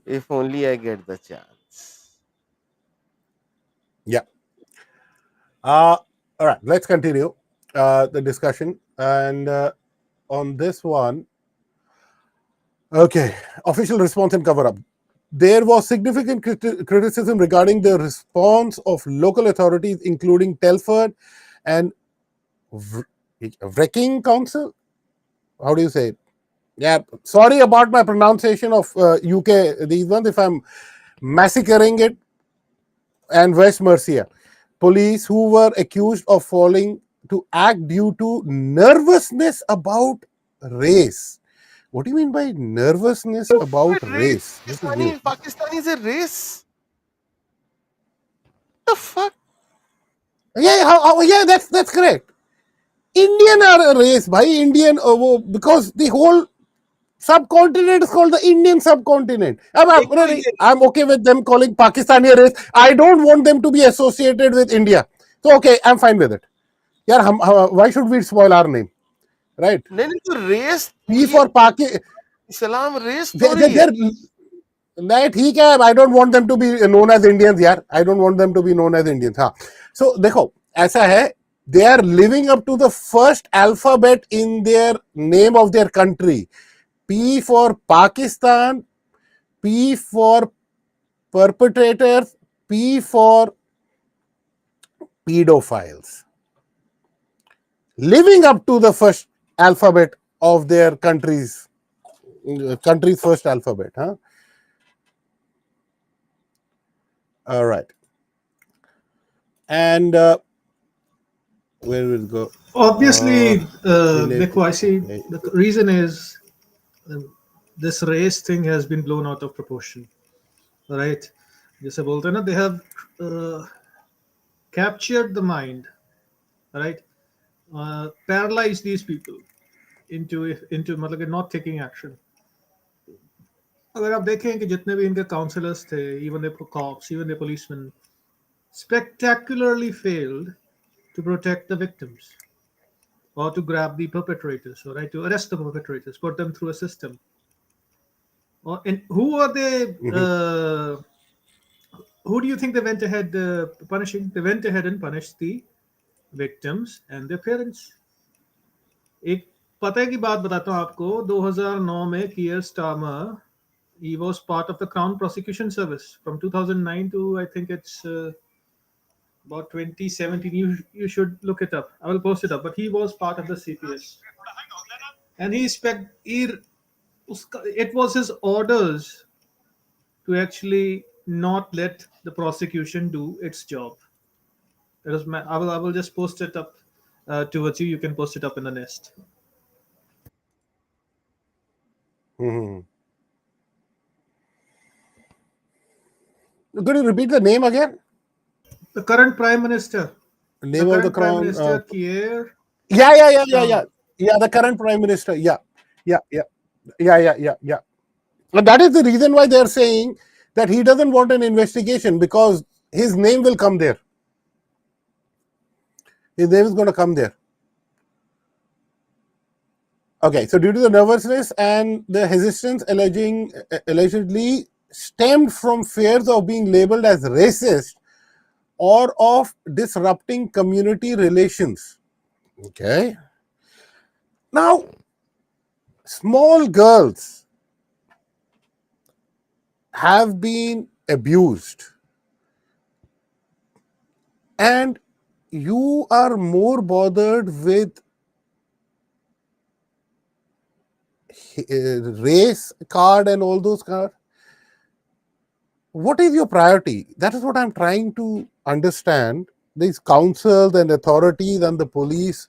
if only I get the chance. Yeah. All right. Let's continue the discussion. And on this one, okay, official response and cover up. There was significant criticism regarding the response of local authorities, including Telford and Wrecking Council. How do you say it? Yeah, sorry about my pronunciation of UK. These ones, if I'm massacring it, and West Mercia. Police who were accused of failing to act due to nervousness about race. What do you mean by nervousness about race? This is new. Pakistani is a race. The fuck? Yeah, yeah, that's correct. Indian are a race, bhai. Indian, because the whole subcontinent is called the Indian subcontinent. I'm okay with them calling Pakistani a race. I don't want them to be associated with India. So, okay, I'm fine with it. Yeah, why should we spoil our name? Right? नहीं नहीं तो race P ये for Pakistan. Islam race थोड़ी है. They're नहीं ठीक है. I don't want them to be known as Indians यार. I don't want them to be known as Indians. हाँ. So देखो ऐसा है. They are living up to the first alphabet in their name of their country. P for Pakistan, P for perpetrators, P for pedophiles. Living up to the first alphabet of their country's first alphabet. Huh? All right. And where will it go? Obviously, Related. Dekho, I see the reason is this race thing has been blown out of proportion, right? जैसे बोलते हैं ना, they have captured the mind, right? Paralyzed these people into मतलब कि not taking action. अगर आप देखें कि जितने भी इनके काउंसलर्स थे, even the cops, even the policemen, spectacularly failed to protect the victims or to grab the perpetrators, or right, to arrest the perpetrators, put them through a system. And who are they? Who do you think they went ahead punishing? They went ahead and punished the victims and their parents. एक पता की बात बताता हूँ आपको. 2009 में कियर Starmer, he was part of the Crown Prosecution Service from 2009 to I think it's about 2017. You should look it up. I will post it up. But he was part of the CPS, and it was his orders to actually not let the prosecution do its job. I will just post it up towards you. You can post it up in the nest. Mm-hmm. Could you repeat the name again? The current Prime Minister. Name The of the current Prime crown. Minister, Keir Yeah. Starmer. Yeah, the current prime minister. Yeah, yeah, yeah. And that is the reason why they are saying that he doesn't want an investigation, because his name will come there. His name is going to come there. Okay, so due to the nervousness and the hesitance allegedly stemmed from fears of being labeled as racist or of disrupting community relations. Okay. Now, small girls have been abused, and you are more bothered with race card and all those cards. What is your priority? That is what I'm trying to understand. These councils and authorities and the police,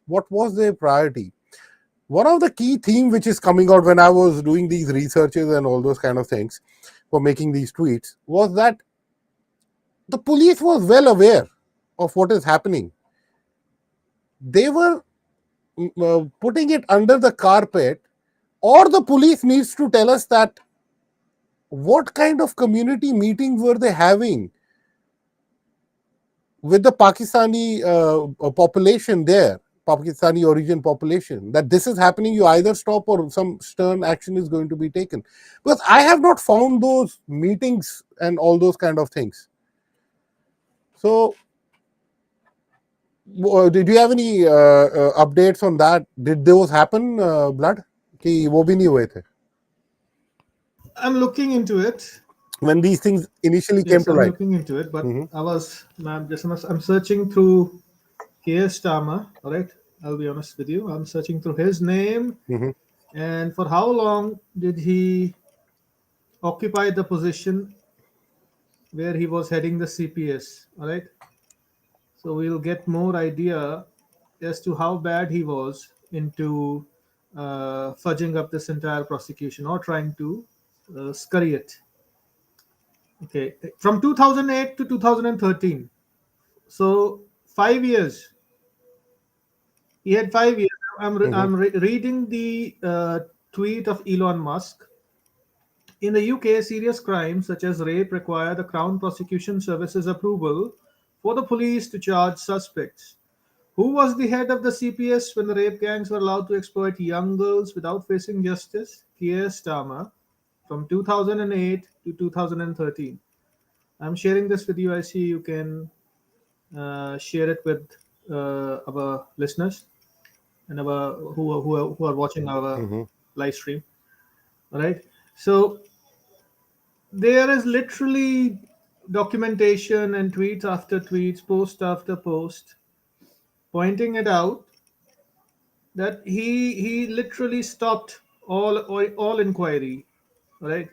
what was their priority? One of the key themes which is coming out when I was doing these researches and all those kind of things for making these tweets was that the police was well aware of what is happening. They were putting it under the carpet, or the police needs to tell us that what kind of community meetings were they having with the Pakistani population there, Pakistani origin population, that this is happening, you either stop or some stern action is going to be taken. Because I have not found those meetings and all those kind of things. So, did you have any updates on that? Did those happen, Blood? कि वो भी नहीं हुए थे I'm looking into it. when these things initially came Yes, to I'm light? looking into it, but Mhm. I'm searching through Keir Starmer. All right, I'll be honest with you. I'm searching through his name, Mhm. and for how long did he occupy the position where he was heading the CPS? All right, so we'll get more idea as to how bad he was into fudging up this entire prosecution or trying to scurry it. Okay, from 2008 to 2013. So 5 years. He had 5 years. Mhm. Reading the tweet of Elon Musk. In the UK, serious crimes such as rape require the Crown Prosecution Service's approval for the police to charge suspects. Who was the head of the CPS when the rape gangs were allowed to exploit young girls without facing justice? Keir Starmer, from 2008 to 2013. I'm sharing this with you. I see you can share it with our listeners and our who are watching our Mhm. live stream. All right. So there is literally documentation and tweets after tweets, post after post, pointing it out that he literally stopped all inquiry, right?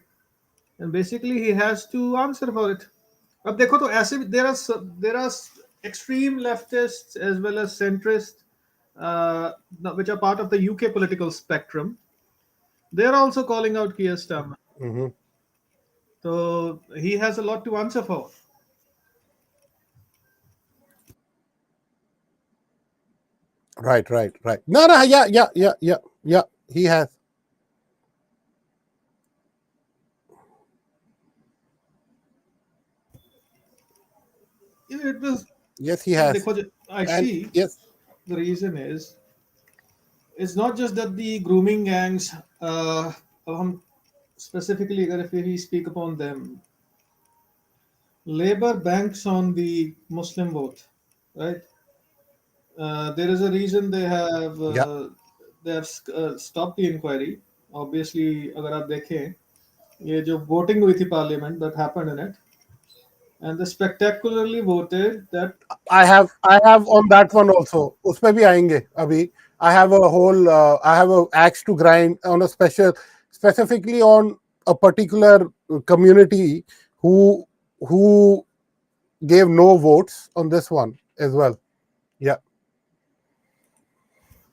And basically he has to answer for it. अब देखो तो ऐसे भी there are extreme leftists as well as centrists which are part of the UK political spectrum. They're also calling out Keir Starmer. Mhm. So he has a lot to answer for. Right. No, yeah. He has. It was Yes, he has. देखो I And see yes, the reason is it's not just that the grooming gangs अब हम specifically अगर if we speak upon them, Labour banks on the Muslim vote, right? There is a reason yeah, they have stopped the inquiry. Obviously, अगर आप देखें ये जो voting हुई थी parliament that happened in it, and they spectacularly voted that. I have on that one also. उसपे भी आएंगे अभी. I have a whole I have a axe to grind on a specifically on a particular community who who gave no votes on this one as well. Yeah.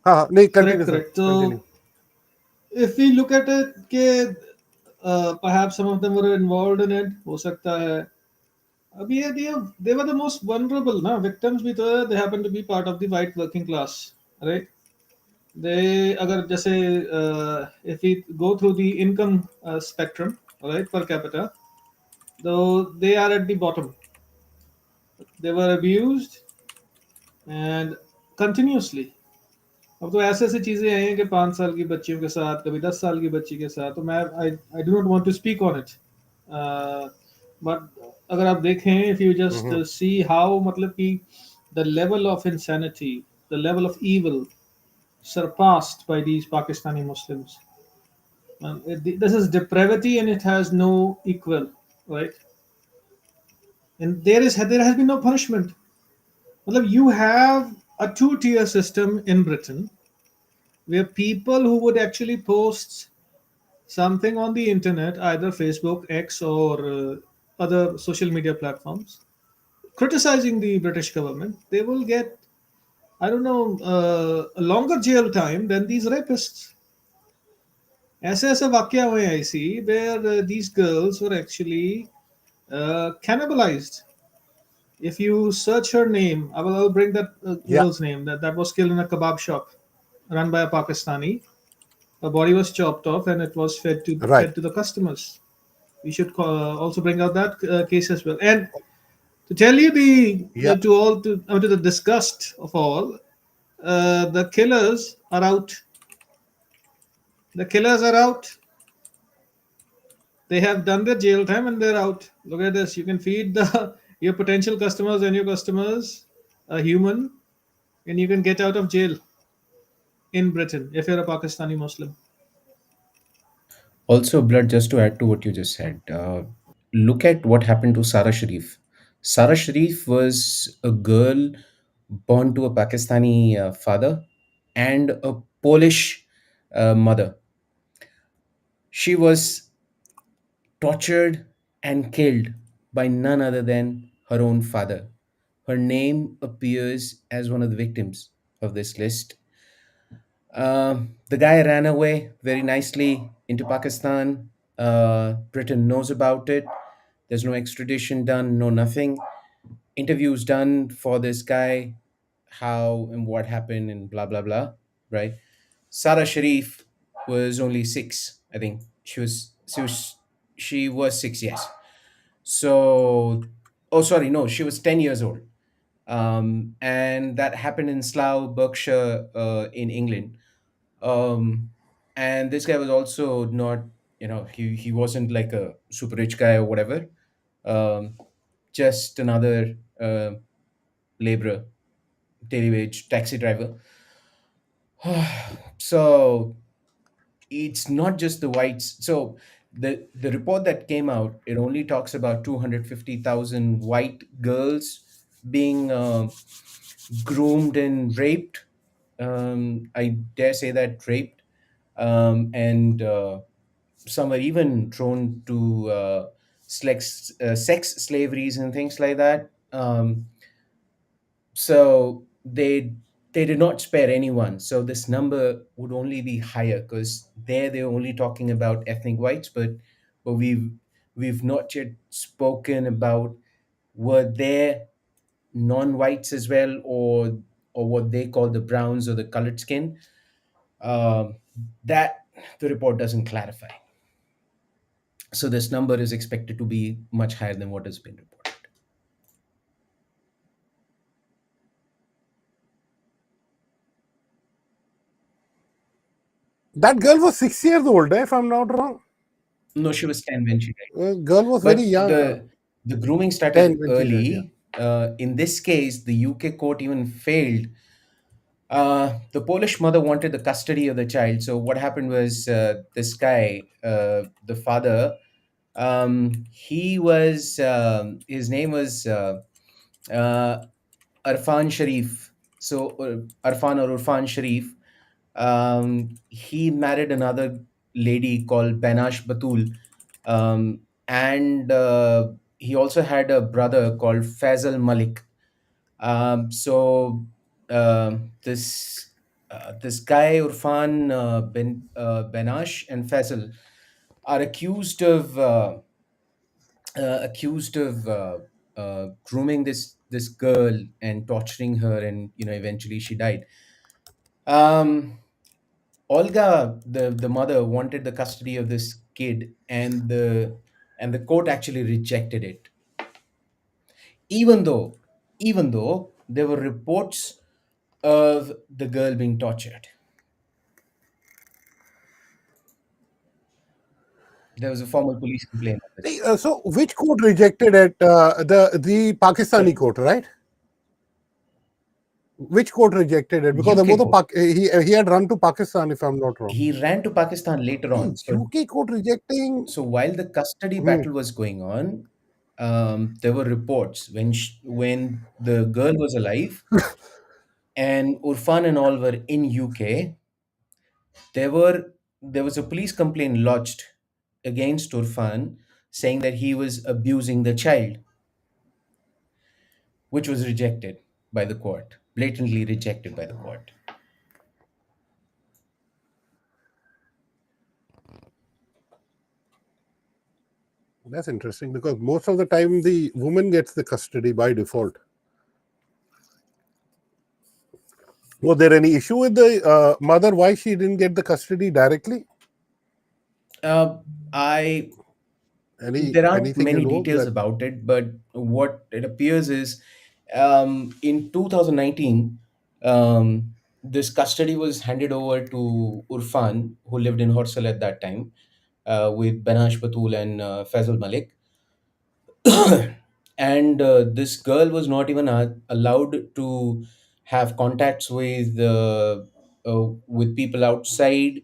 हाँ नहीं Correct, continue sir, correct. So continue. if we look at it, perhaps some of them were involved in it. हो सकता है अभी ये they were the most vulnerable ना victims भी तो है, they happen to be part of the white working class, right? They अगर जैसे if we go through the income spectrum, right, per capita, though they are at the bottom. They were abused and continuously. अब तो ऐसे ऐसी चीजें आई हैं कि 5 साल की बच्चियों के साथ, कभी 10 साल की बच्ची के साथ, तो मैं I do not want to speak on it, but अगर आप देखें, if you just Hmm. See how, मतलब कि the level of insanity, the level of evil surpassed by these Pakistani Muslims. This is depravity and it has no equal, right? And there has been no punishment. Well, you have a two-tier system in Britain where people who would actually post something on the internet, either Facebook, X, or other social media platforms, criticizing the British government, they will get, I don't know, a longer jail time than these rapists. ऐसे ऐसे वाक्य हुए हैं ऐसी where these girls were actually cannibalized. If you search her name, I'll bring that Yeah, girl's name that was killed in a kebab shop run by a Pakistani. Her body was chopped off and it was right. fed to the customers. We should also bring out that case as well. And to tell you Yeah, to the disgust of all, the killers are out. The killers are out. They have done their jail time and they're out. Look at this. You can feed the your potential customers and your customers a human, and you can get out of jail in Britain if you're a Pakistani Muslim. Also, blood, just to add to what you just said, look at what happened to Sara Sharif. Sara Sharif was a girl born to a Pakistani father and a Polish mother. She was tortured and killed by none other than her own father. Her name appears as one of the victims of this list. The guy ran away very nicely into Pakistan. Britain knows about it. There's no extradition done, no nothing. Interviews done for this guy, how and what happened, and blah blah blah. Right? Sarah Sharif was only 6, I think. She was 6, yes. So, oh sorry, no, she was 10 years old, and that happened in Slough, Berkshire, in England. And this guy was also not, he wasn't like a super rich guy or whatever. Um, just another laborer, daily wage taxi driver. So it's not just the whites. So the report that came out, it only talks about 250,000 white girls being groomed and raped. I dare say that, raped, and some are even thrown to sex slaveries and things like that. So they did not spare anyone. So this number would only be higher because there they're only talking about ethnic whites, but we've not yet spoken about, were there non-whites as well, or what they call the browns or the colored skin. Um, that the report doesn't clarify. So this number is expected to be much higher than what has been reported. That girl was 6 years old, if I'm not wrong. No, she was 10 when she died. Girl was very But young. the grooming 10 started when she died, yeah. early. In this case, the UK court even failed. The Polish mother wanted the custody of the child. So what happened was, this guy, the father, his name was uh, Arfan Sharif. So Arfan or Urfan Sharif. He married another lady called Benash Batul, and he also had a brother called Faisal Malik. So this guy Urfan, Benash and Faisal are accused of grooming this girl and torturing her, and eventually she died. um Olga, the mother, wanted the custody of this kid, and the court actually rejected it, even though there were reports of the girl being tortured. There was a formal police complaint on this. So which court rejected it? The Pakistani Sorry, court, right? Which court rejected it? Because UK court. he had run to Pakistan, if I'm not wrong. He ran to Pakistan later Hey, on. So UK court rejecting. so while the custody Hmm. battle was going on, there were reports when the girl was alive and Urfan and all were in UK. There was a police complaint lodged against Urfan, saying that he was abusing the child, which was rejected by the court, blatantly rejected by the court. That's interesting because most of the time the woman gets the custody by default. Was there any issue with the mother why she didn't get the custody directly? I Any There aren't anything you many know details that about it, but what it appears is, in 2019, this custody was handed over to Urfan, who lived in Horsal at that time, with Banash Batul and Faisal Malik. And this girl was not even allowed to have contacts with people outside.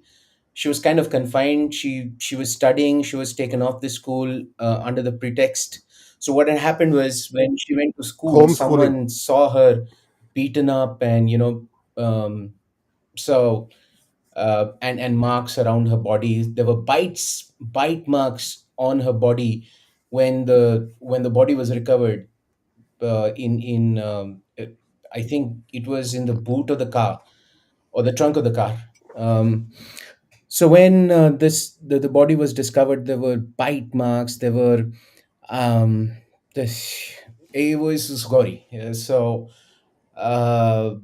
She was kind of confined. She was studying. She was taken off the school under the pretext. So what had happened was, when she went to school, homeschooling? someone saw her beaten up, and um, so and marks around her body. There were bite marks on her body when the body was recovered, in I think it was in the boot of the car, or the trunk of the car. So when the body was discovered, there were bite marks. There were um, this it was gory. So uh,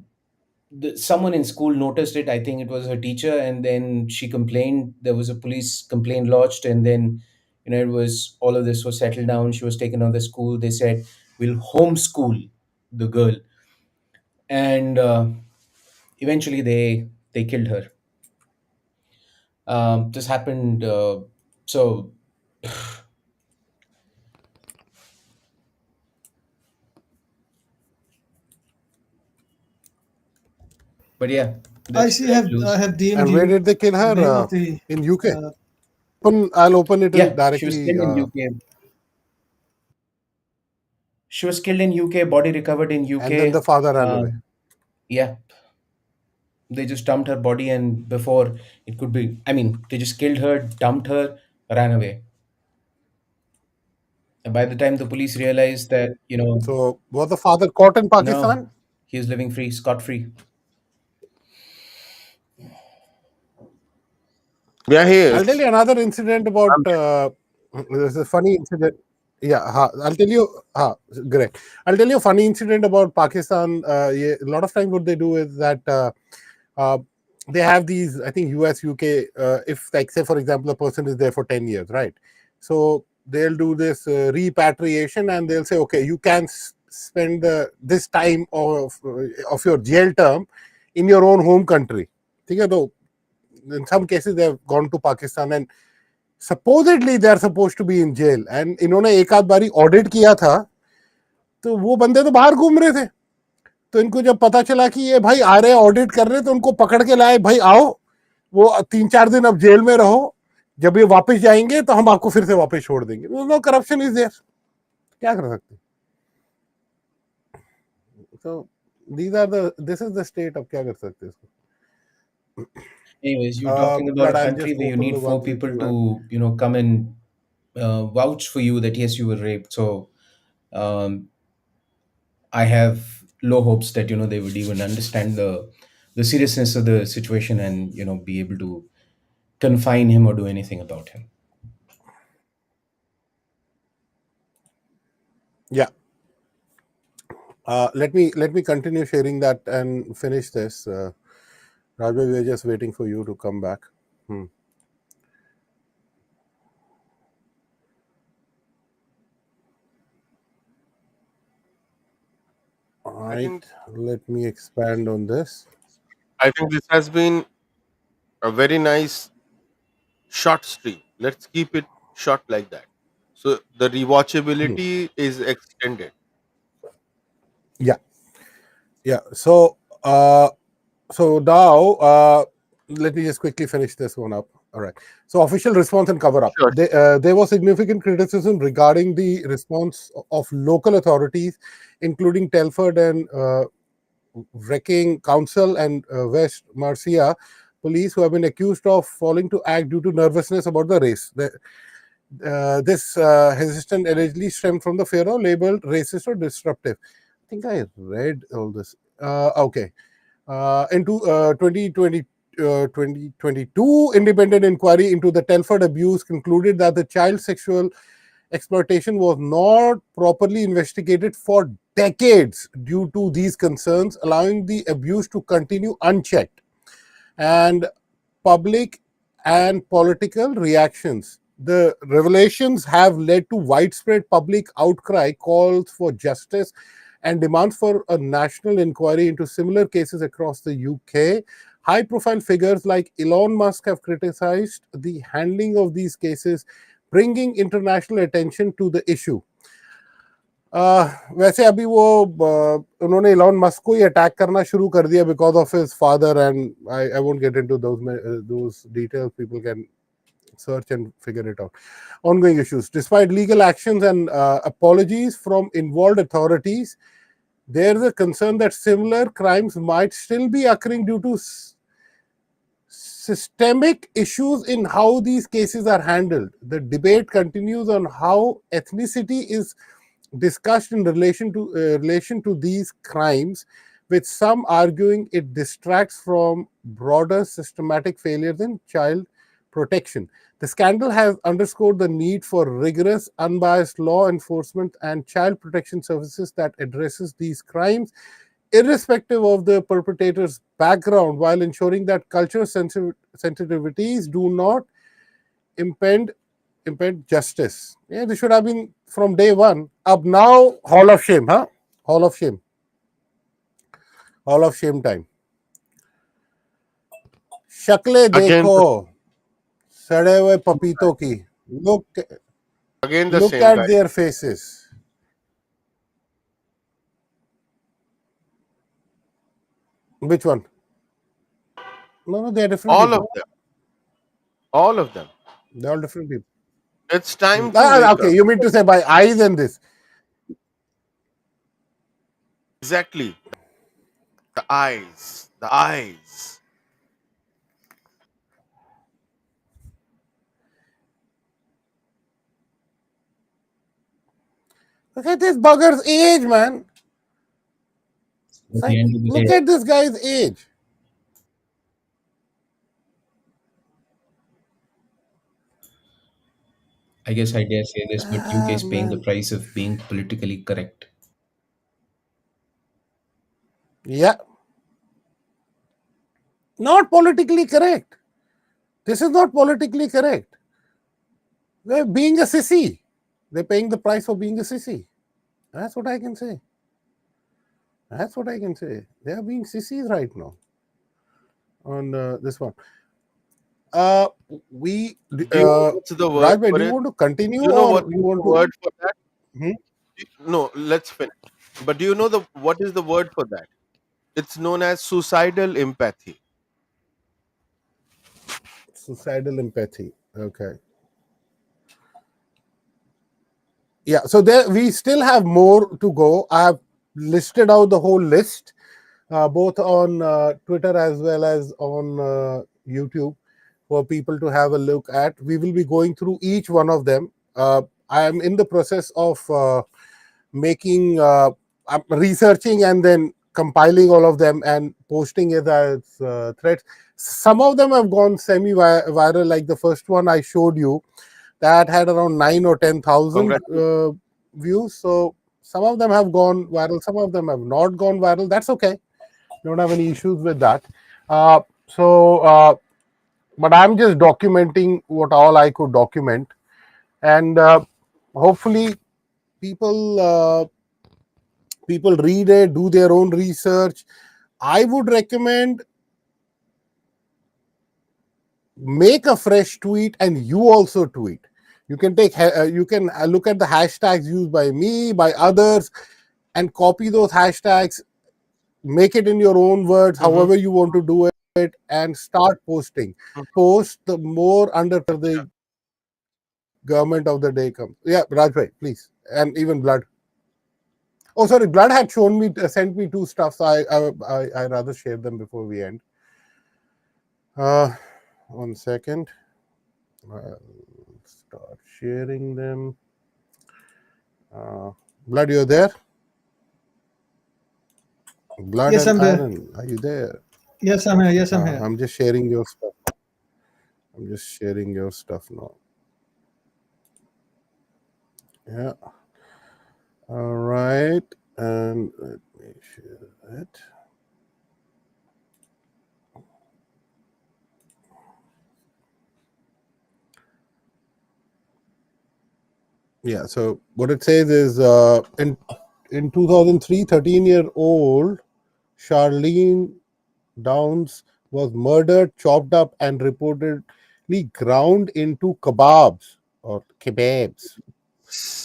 someone in school noticed it. I think it was her teacher, and then she complained. There was a police complaint lodged, and then it was all of this was settled down. She was taken out of the school. They said, we'll homeschool the girl, and eventually they killed her. This happened. So, but yeah, I that's see. where I I lose. have deemed And where you did they kill the her? name of the. In UK. Uh, I'll open it in Yeah, she was directly. killed in UK. She was killed in UK. Body recovered in And then the UK. father ran away. Um, yeah, they just dumped her body, and before it could be, I mean, they just killed her, dumped her, ran away. And by the time the police realized that, So was the father caught in no, Pakistan? he was living free, scot free. Yeah, he I'll tell is. you another incident about. Um, There's a funny incident. Yeah, I'll tell you. Great. I'll tell you a funny incident about Pakistan. Yeah, a lot of times, what they do is that uh, they have these. I think US, UK. If, like, say, for example, a person is there for 10 years, right? So they'll do this repatriation, and they'll say, okay, you can spend this time of your jail term in your own home country. ठीक है तो in some cases they have gone to Pakistan and supposedly they are supposed to be in jail and इन्होंने एक आध बारी audit किया था तो वो बंदे तो बाहर घूम रहे थे तो इनको जब पता चला कि ये भाई आ रहे हैं ऑडिट कर रहे हैं तो उनको पकड़ के लाए भाई आओ वो 3-4 दिन अब जेल में रहो जब ये वापस जाएंगे तो हम आपको फिर से वापस छोड़ देंगे नो करप्शन इज देयर क्या कर सकते तो these are the this is the state अब क्या कर सकते हैं इसको Anyways, you're talking about but a I'll country just where you open need the four ones which people you had. to, come and vouch for you that yes, you were raped. So, um, I have low hopes that they would even understand the seriousness of the situation, and be able to confine him or do anything about him. Yeah. Let me continue sharing that and finish this. Rajbhai, we are just waiting for you to come back. All I right, think let me expand on this. I think this has been a very nice short stream. Let's keep it short like that. So the Hmm. rewatchability is extended. Yeah, yeah. So now, let me just quickly finish this one up. All right. So official response and cover up. Sure. There was significant criticism regarding the response of local authorities, including Telford and Wrecking Council and West Mercia police, who have been accused of failing to act due to nervousness about the race. This hesitation allegedly stemmed from the fear of labeled racist or disruptive. I think I read all this. Okay. Into 2022 independent inquiry into the Telford abuse concluded that the child sexual exploitation was not properly investigated for decades due to these concerns, allowing the abuse to continue unchecked. And public and political reactions. The revelations have led to widespread public outcry, calls for justice, and demands for a national inquiry into similar cases across the UK. High profile figures like Elon Musk have criticized the handling of these cases, bringing international attention to the issue. वैसे अभी वो उन्होंने Elon Musk को ही attack करना शुरू कर दिया because of his father and I won't get into those details people can search and figure it out. Ongoing issues. Despite legal actions and apologies from involved authorities, there is a concern that similar crimes might still be occurring due to systemic issues in how these cases are handled. The debate continues on how ethnicity is discussed in relation to these crimes, with some arguing it distracts from broader systematic failures in child protection. The scandal has underscored the need for rigorous, unbiased law enforcement and child protection services that addresses these crimes, irrespective of the perpetrator's background, while ensuring that cultural sensitivities do not impede justice. Yeah, this should have been from day one. Up now, Hall of Shame, huh? Hall of Shame. Hall of Shame time. शक्लें Again, देखो सड़े हुए पपीतों की. Look, again the look same at guy. their faces. Which one? No, they are different All of people. them. All of them. They are all different people. It's time to wake Okay, up. you mean to say by eyes and this? Exactly. The eyes. The eyes. Look at this bugger's age, man. At It's the like, end of the look day, at this guy's age. I guess I dare say this, but UK Ah, is paying the man. price of being politically correct. Yeah, not politically correct. This is not politically correct. They're being a sissy. They're paying the price for being a sissy. That's what I can say. That's what I can say. They are being sissies right now on this one. Uh, we, Do you know what's the word Rajbhai, for do you it? want to continue Do you know or what you is want the to? word for that? Hmm? No, let's finish. But do you know the what is the word for that? It's known as suicidal empathy. Suicidal empathy. Okay. Yeah. So there, we still have more to go. I have listed out the whole list, both on Twitter as well as on YouTube, for people to have a look at. We will be going through each one of them. I am in the process of making, I'm researching and then compiling all of them and posting it as threads. Some of them have gone semi viral, like the first one I showed you that had around 9 or 10,000 Congratulations. views. So Some of them have gone viral, some of them have not gone viral. That's okay. Don't have any issues with that. But I'm just documenting what all I could document, and hopefully people people read it, do their own research. I would recommend make a fresh tweet and you also tweet. You can look at the hashtags used by me, by others, and copy those hashtags, make it in your own words, Mm-hmm. however you want to do it, and start posting. Post, the more under the government of the day comes. Yeah, Rajbhai, please. And even Blood. Oh, sorry, Blood had shown me, sent me two stuff, so I rather share them before we end. Uh, 1 second. I'll start sharing them. Blood, you're there? Blood Yes, and I'm there. Iron, are you there? Yes, I'm here. Yes, I'm here. I'm just sharing your stuff. I'm just sharing your stuff now. Yeah. All right. And let me share it. Yeah. So what it says is in 2003, 13-year-old Charlene Downs was murdered, chopped up, and reportedly ground into kebabs or kebabs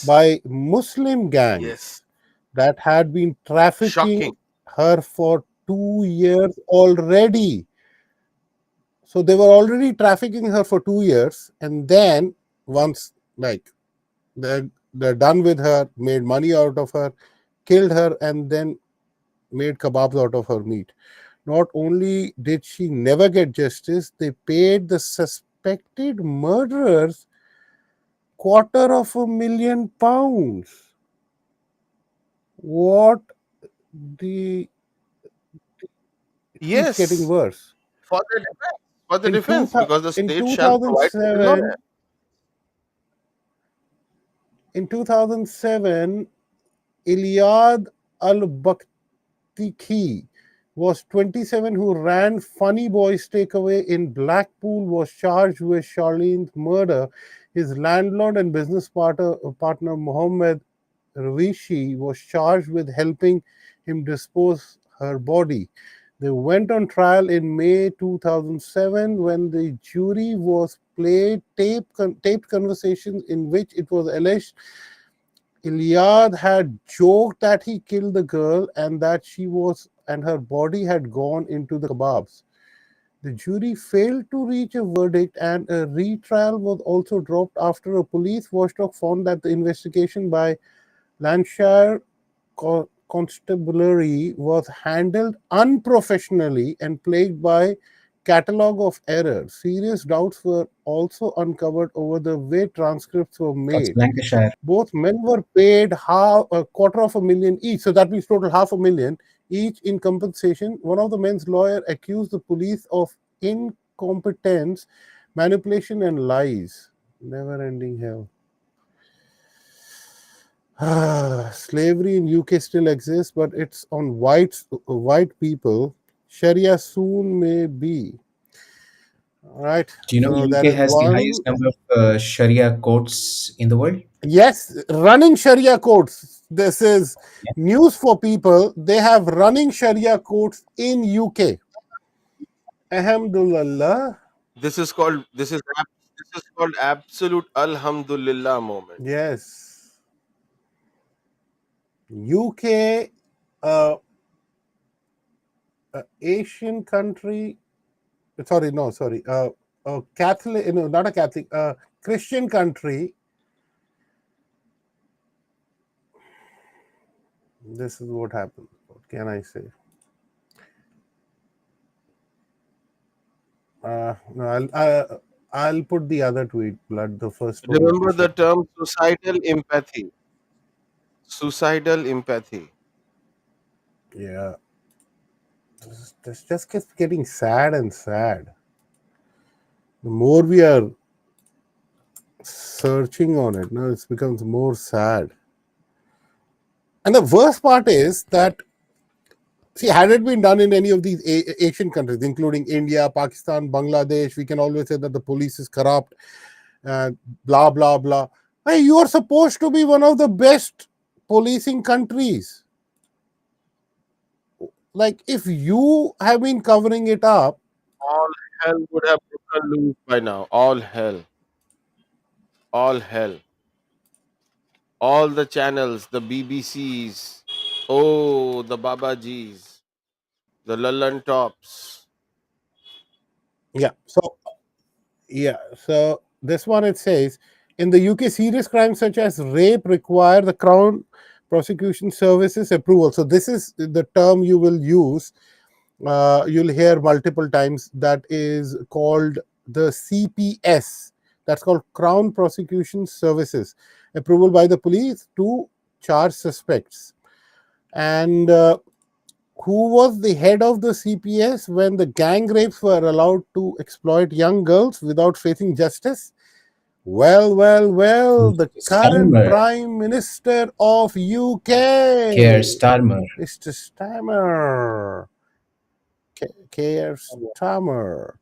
by Muslim Yes. gangs that had been trafficking Shocking. her for 2 years already. So they were already trafficking her for 2 years, and then once like they're done with her, made money out of her, killed her, and then made kebabs out of her meat. Not only did she never get justice, they paid the suspected murderers £250,000. What the It keeps getting Yes. worse. For the defense. For the In two defense, because the in state two shall thousand provide for the lawyer. seven, in 2007, Iliad al-Baktiki was 27, who ran Funny Boys Takeaway in Blackpool, was charged with Charlene's murder. His landlord and business partner Mohammed Ravishi was charged with helping him dispose her body. They went on trial in May 2007 when the jury was played taped conversations in which it was alleged Iliad had joked that he killed the girl and that she was and her body had gone into the kebabs. The jury failed to reach a verdict and a retrial was also dropped after a police watchdog found that the investigation by Lancashire Constabulary was handled unprofessionally and plagued by catalogue of errors. Serious doubts were also uncovered over the way transcripts were That's made. Lancashire. Both men were paid half a quarter of a million each, so that means total half a million each in compensation. One of the men's lawyer accused the police of incompetence, manipulation, and lies. Never ending hell. Slavery in UK still exists, but it's on white people. Sharia soon may be. All right. Do you know So that UK is has the one. highest number of Sharia courts in the world? Yes, running Sharia courts. This is news for people. They have running Sharia courts in UK. Alhamdulillah. This is called absolute alhamdulillah moment. Yes. UK, uh, Asian country. Sorry, no, sorry. Catholic, no, not a Catholic, Christian country. This is what happened. What can I say? No, I'll put the other tweet, Blood, the first one which you Remember the shared. term suicidal empathy. Suicidal empathy. Yeah. This just keeps getting sad and sad. The more we are searching on it, no, it becomes more sad. And the worst part is that, see, had it been done in any of these Asian countries, including India, Pakistan, Bangladesh, we can always say that the police is corrupt, blah, blah, blah. Hey, you are supposed to be one of the best policing countries. Like, if you have been covering it up, All hell would have broken loose by now. All hell. All hell. All the channels, the BBCs, oh, the Babajis, the Lallan Tops. yeah. So this one it says in the UK, serious crimes such as rape require the Crown Prosecution Services approval. So this is the term you will use. You'll hear multiple times. That is called the CPS. That's called Crown Prosecution Services approval by the police to charge suspects. And who was the head of the CPS when the gang rapes were allowed to exploit young girls without facing justice? Well, the current Starmer. Prime Minister of Keir UK, Starmer. Mr. Stammer, Keir Starmer,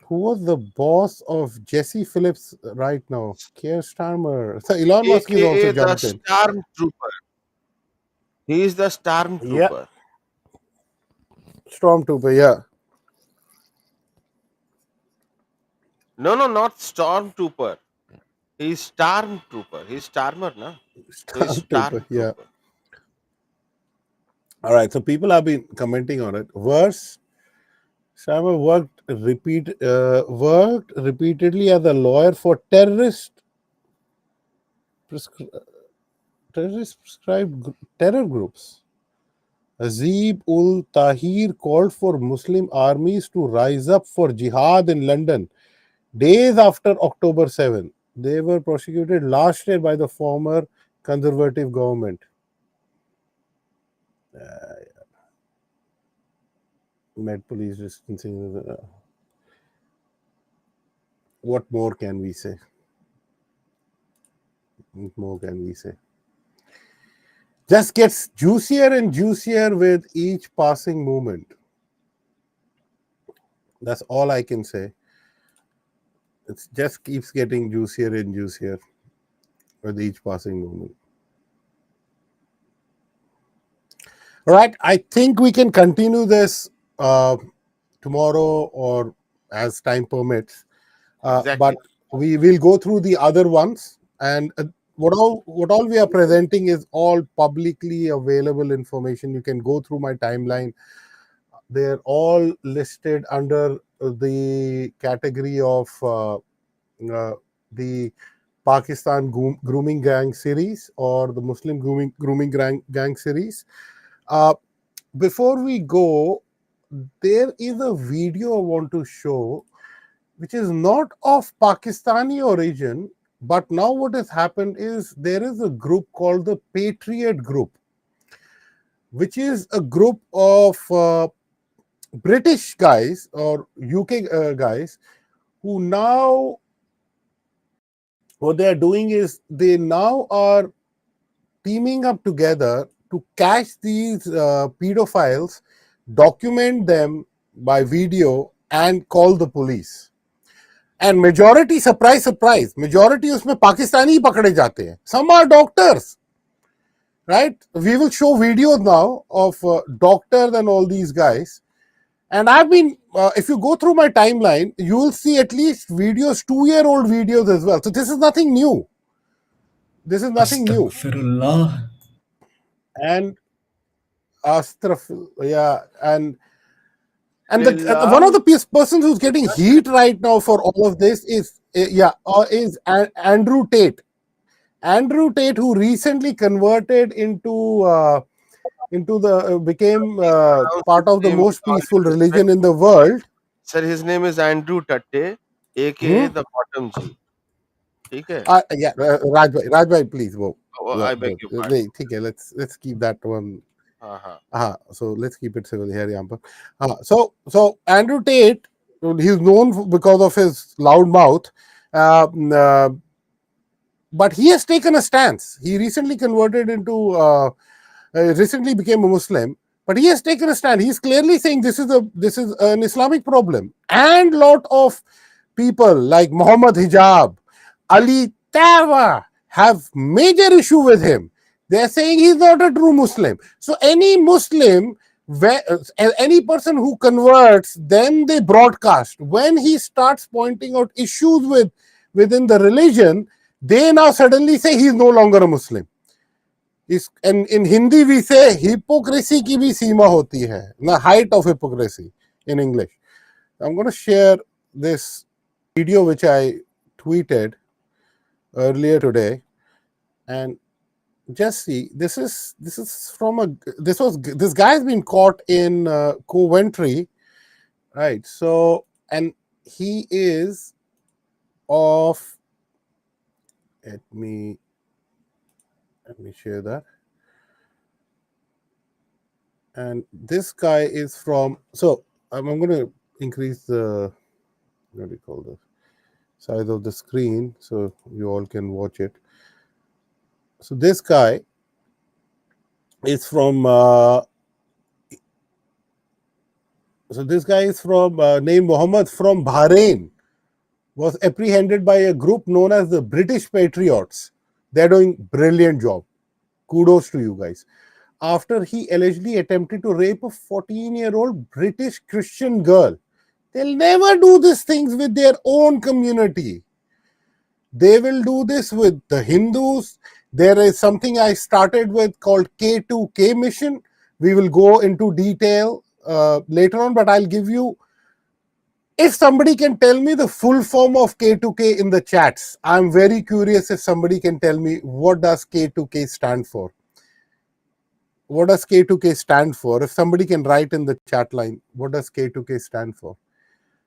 who was the boss of Jesse Phillips right now. Keir Starmer. So Elon Musk is also AKA the jumped in. Stormtrooper. He is the Yeah, Stormtrooper. Stormtrooper, yeah. No, no, not Stormtrooper. He's Stormtrooper. He's Starmer, na? So he's Stormtrooper, yeah. Stormtrooper. All right, so people have been commenting on it. Worse, Sharma worked repeatedly as a lawyer for terrorist prescribed terror groups. Azib ul Tahir called for Muslim armies to rise up for jihad in London days after October 7. They were prosecuted last year by the former conservative government. Met police distancing. What more can we say? What more can we say? Just gets juicier and juicier with each passing moment. That's all I can say. It just keeps getting juicier and juicier with each passing moment. All right, I think we can continue this tomorrow or as time permits. Exactly. But we will go through the other ones, and what all we are presenting is all publicly available information. You can go through my timeline. They're all listed under the category of the Pakistan grooming gang series or the Muslim grooming gang series. Before we go, there is a video I want to show which is not of Pakistani origin, but now what has happened is there is a group called the Patriot Group, which is a group of British guys or UK guys who now, what they are doing is they now are teaming up together to catch these pedophiles, document them by video, and call the police. And majority, surprise, majority उसमें पाकिस्तानी ही पकड़े जाते हैं. Some are doctors, right? We will show videos now of doctors and all these guys. And I've been, if you go through my timeline, you will see at least videos, 2-year-old videos as well. So this is nothing new. This is nothing new. Astaghfirullah. And yeah, and one of Bilal. the persons who's getting heat right now for all of this is Andrew Tate. Andrew Tate, who recently converted into the became Pronounce part his of the name most peaceful religion in the respectfully. world. Sir, his name is Andrew Tatte, aka Hmm? the Bottom G. Okay? Yeah, Rajbhai, please go. Oh, I beg your pardon. Wait, okay, let's keep that one. Uh-huh. So let's keep it civil here, Yampa. So Andrew Tate, he's known because of his loud mouth. Uh, but he has taken a stance. He recently converted into, recently became a Muslim, but he has taken a stand. He's clearly saying this is an Islamic problem, and lot of people like Muhammad Hijab, Ali Tawa have major issue with him. They're saying he's not a true Muslim. So any Muslim, any person who converts, then they broadcast. When he starts pointing out issues within the religion, they now suddenly say he's no longer a Muslim. And in Hindi we say hypocrisy ki bhi seema hoti hai, the height of hypocrisy in English. I'm going to share this video which I tweeted earlier today, and just see. This guy has been caught in Coventry, right? So, and he is of, let me share that. And this guy is from, so I'm going to increase the, what do you call this, size of the screen so you all can watch it. So this guy is from, named Muhammad from Bahrain, was apprehended by a group known as the British Patriots. They're doing brilliant job. Kudos to you guys. After he allegedly attempted to rape a 14-year-old British Christian girl. They'll never do these things with their own community. They will do this with the Hindus. There is something I started with called K2K mission. We will go into detail later on, but I'll give you, if somebody can tell me the full form of K2K in the chats. I'm very curious if somebody can tell me what does K2K stand for. What does K2K stand for? If somebody can write in the chat line, what does K2K stand for?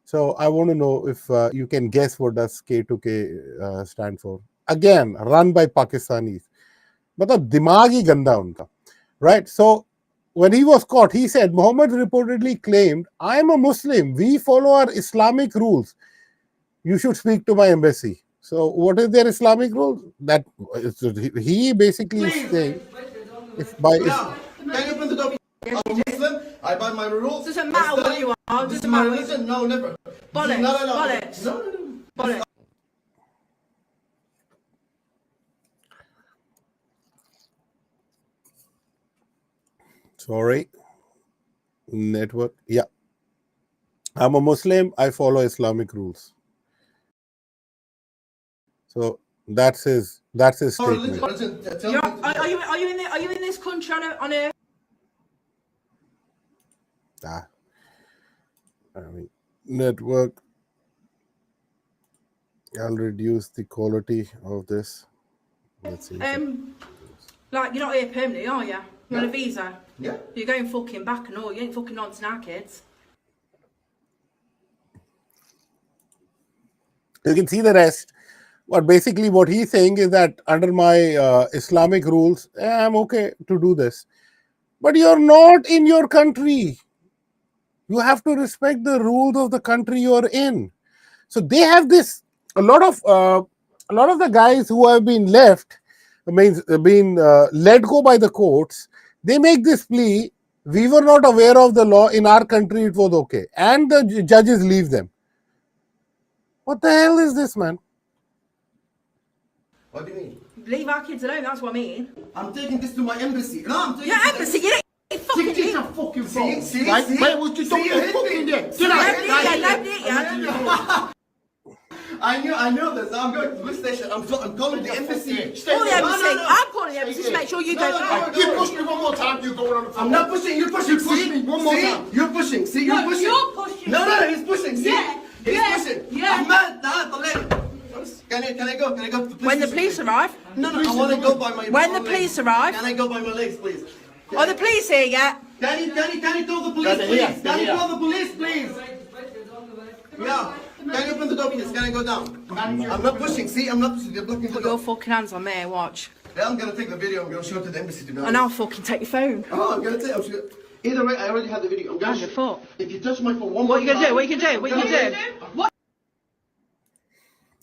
So I want to know if you can guess what does K2K stand for. Again, run by Pakistanis. Matlab dimag hi ganda unka. Right? So when he was caught, he said, Muhammad reportedly claimed, I am a Muslim. We follow our Islamic rules. You should speak to my embassy. So what is their Islamic rules? That he basically is saying, if by I'm a Muslim, I abide my rules. Doesn't matter what you are. This is my religion. No, never. Bollocks. Bollocks. No. Bollocks. Sorry. Network. Yeah. I'm a Muslim. I follow Islamic rules. So that's his statement. Are you in this country on a Network. I'll reduce the quality of this. Let's see. Like, you're not here permanently, are you? You're on a visa. Yeah. You're going fucking back and all. You ain't fucking on to our kids. You can see the rest. But basically what he's saying is that under my Islamic rules, I'm okay to do this. But you're not in your country. You have to respect the rules of the country you're in. So they have this, a lot of the guys who have been let go by the courts, they make this plea, we were not aware of the law, in our country it was okay. And the judges leave them. What the hell is this, man? What do you mean? Leave our kids alone, that's what I mean. I'm taking this to my embassy. No, I'm taking your embassy, you ain't fucking take your fucking phone. See? Wait, what you doing? Fucking there. I know this. I'm going to the police station. I'm calling the embassy. Call the embassy. I'm calling the embassy to make sure you don't. You push me one more time, you're going on the phone. I'm not pushing. You're pushing. You push me one more time. You're pushing. See, you're pushing. You're pushing. No, he's pushing. See? He's pushing. Yeah. I'm mad. Can I go? Can I go to the police When the police arrive? No, I want to go by my When the police arrive? Can I go by my legs, please? Are the police here yet? Can you call the police, please? Can you call the police, please? Yeah. Can you open the door, please? Can I go down? I'm not pushing. See, I'm not pushing. You're blocking the Put door. your fucking hands on me, watch. Yeah, I'm gonna take the video. I'm gonna show it to the embassy, to be honest. And I'll fucking take your phone. Oh, I'm gonna take. Either way, I already have the video. I'm gonna. Your foot. If you touch my phone one more What are you gonna time- do? What are you gonna do? What are you gonna do? What?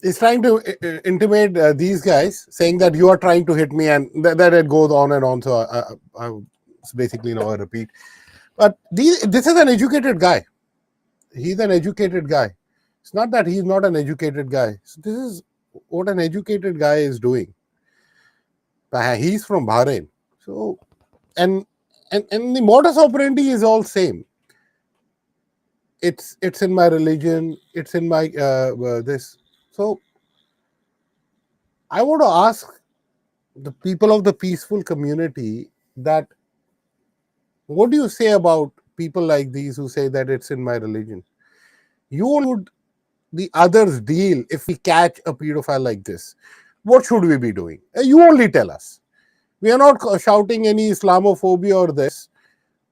He's trying to intimate these guys, saying that you are trying to hit me, and that it goes on and on. So it's basically now a repeat. But this is an educated guy. He's an educated guy. It's not that he's not an educated guy. So this is what an educated guy is doing. He's from Bahrain. So and the modus operandi is all same. It's in my religion. It's in my this. So I want to ask the people of the peaceful community that what do you say about people like these who say that it's in my religion? You would the others deal if we catch a pedophile like this? What should we be doing? You only tell us. We are not shouting any Islamophobia or this,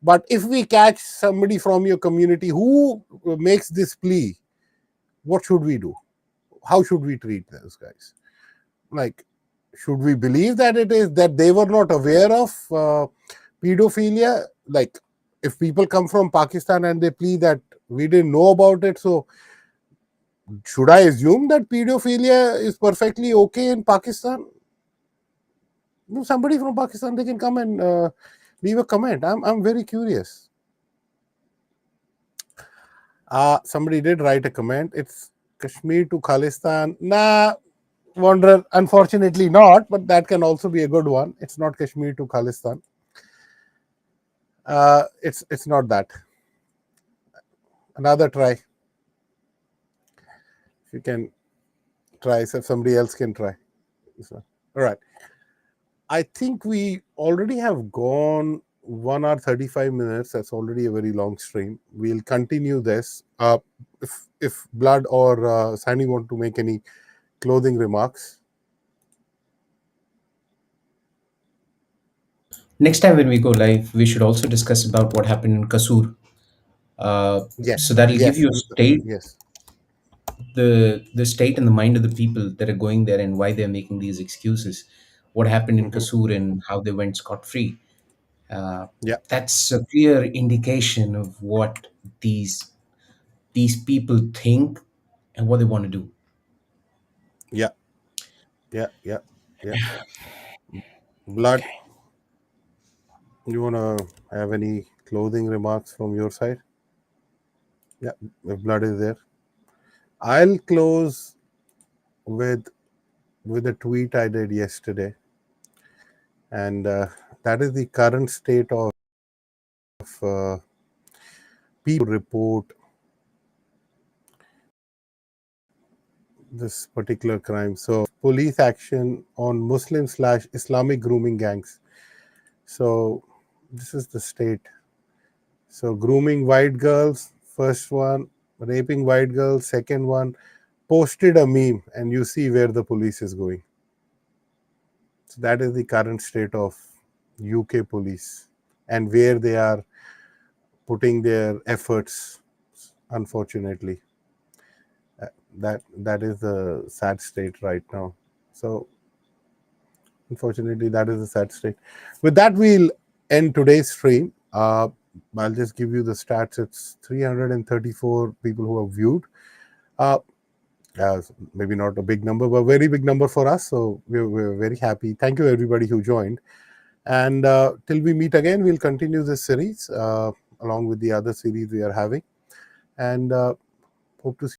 but if we catch somebody from your community who makes this plea, what should we do? How should we treat those guys? Like, should we believe that it is that they were not aware of pedophilia? Like, if people come from Pakistan and they plead that we didn't know about it, so should I assume that pedophilia is perfectly okay in Pakistan? No, somebody from Pakistan, they can come and leave a comment. I'm very curious. Somebody did write a comment. It's Kashmir to Khalistan. Nah, Wanderer, unfortunately not, but that can also be a good one. It's not Kashmir to Khalistan. It's not that. Another try. If you can try, so somebody else can try. So, all right. I think we already have gone 1 hour 35 minutes. That's already a very long stream. We'll continue this. If Blood or Sandy want to make any closing remarks. Next time when we go live, we should also discuss about what happened in Kasur. So Yes, that'll give yes, you a state, yes. the state and the mind of the people that are going there and why they're making these excuses. What happened in Mhm. Kasur and how they went scot free. Yeah, That's a clear indication of what these people think and what they want to do. yeah, yeah, yeah, yeah. Blood, Okay. you want to have any closing remarks from your side? Yeah, if Blood is there. I'll close with a tweet I did yesterday, and that is the current state of people report this particular crime. So, police action on Muslim/Islamic grooming gangs. So, this is the state. So, grooming white girls, first one, raping white girls, second one, posted a meme, and you see where the police is going. So, that is the current state of UK police and where they are putting their efforts, unfortunately. That is the sad state right now. So unfortunately, that is the sad state. With that, we'll end today's stream. I'll just give you the stats. It's 334 people who have viewed. Uh, Maybe not a big number, but very big number for us. So we're very happy. Thank you, everybody who joined. And till we meet again, we'll continue this series along with the other series we are having. And hope to see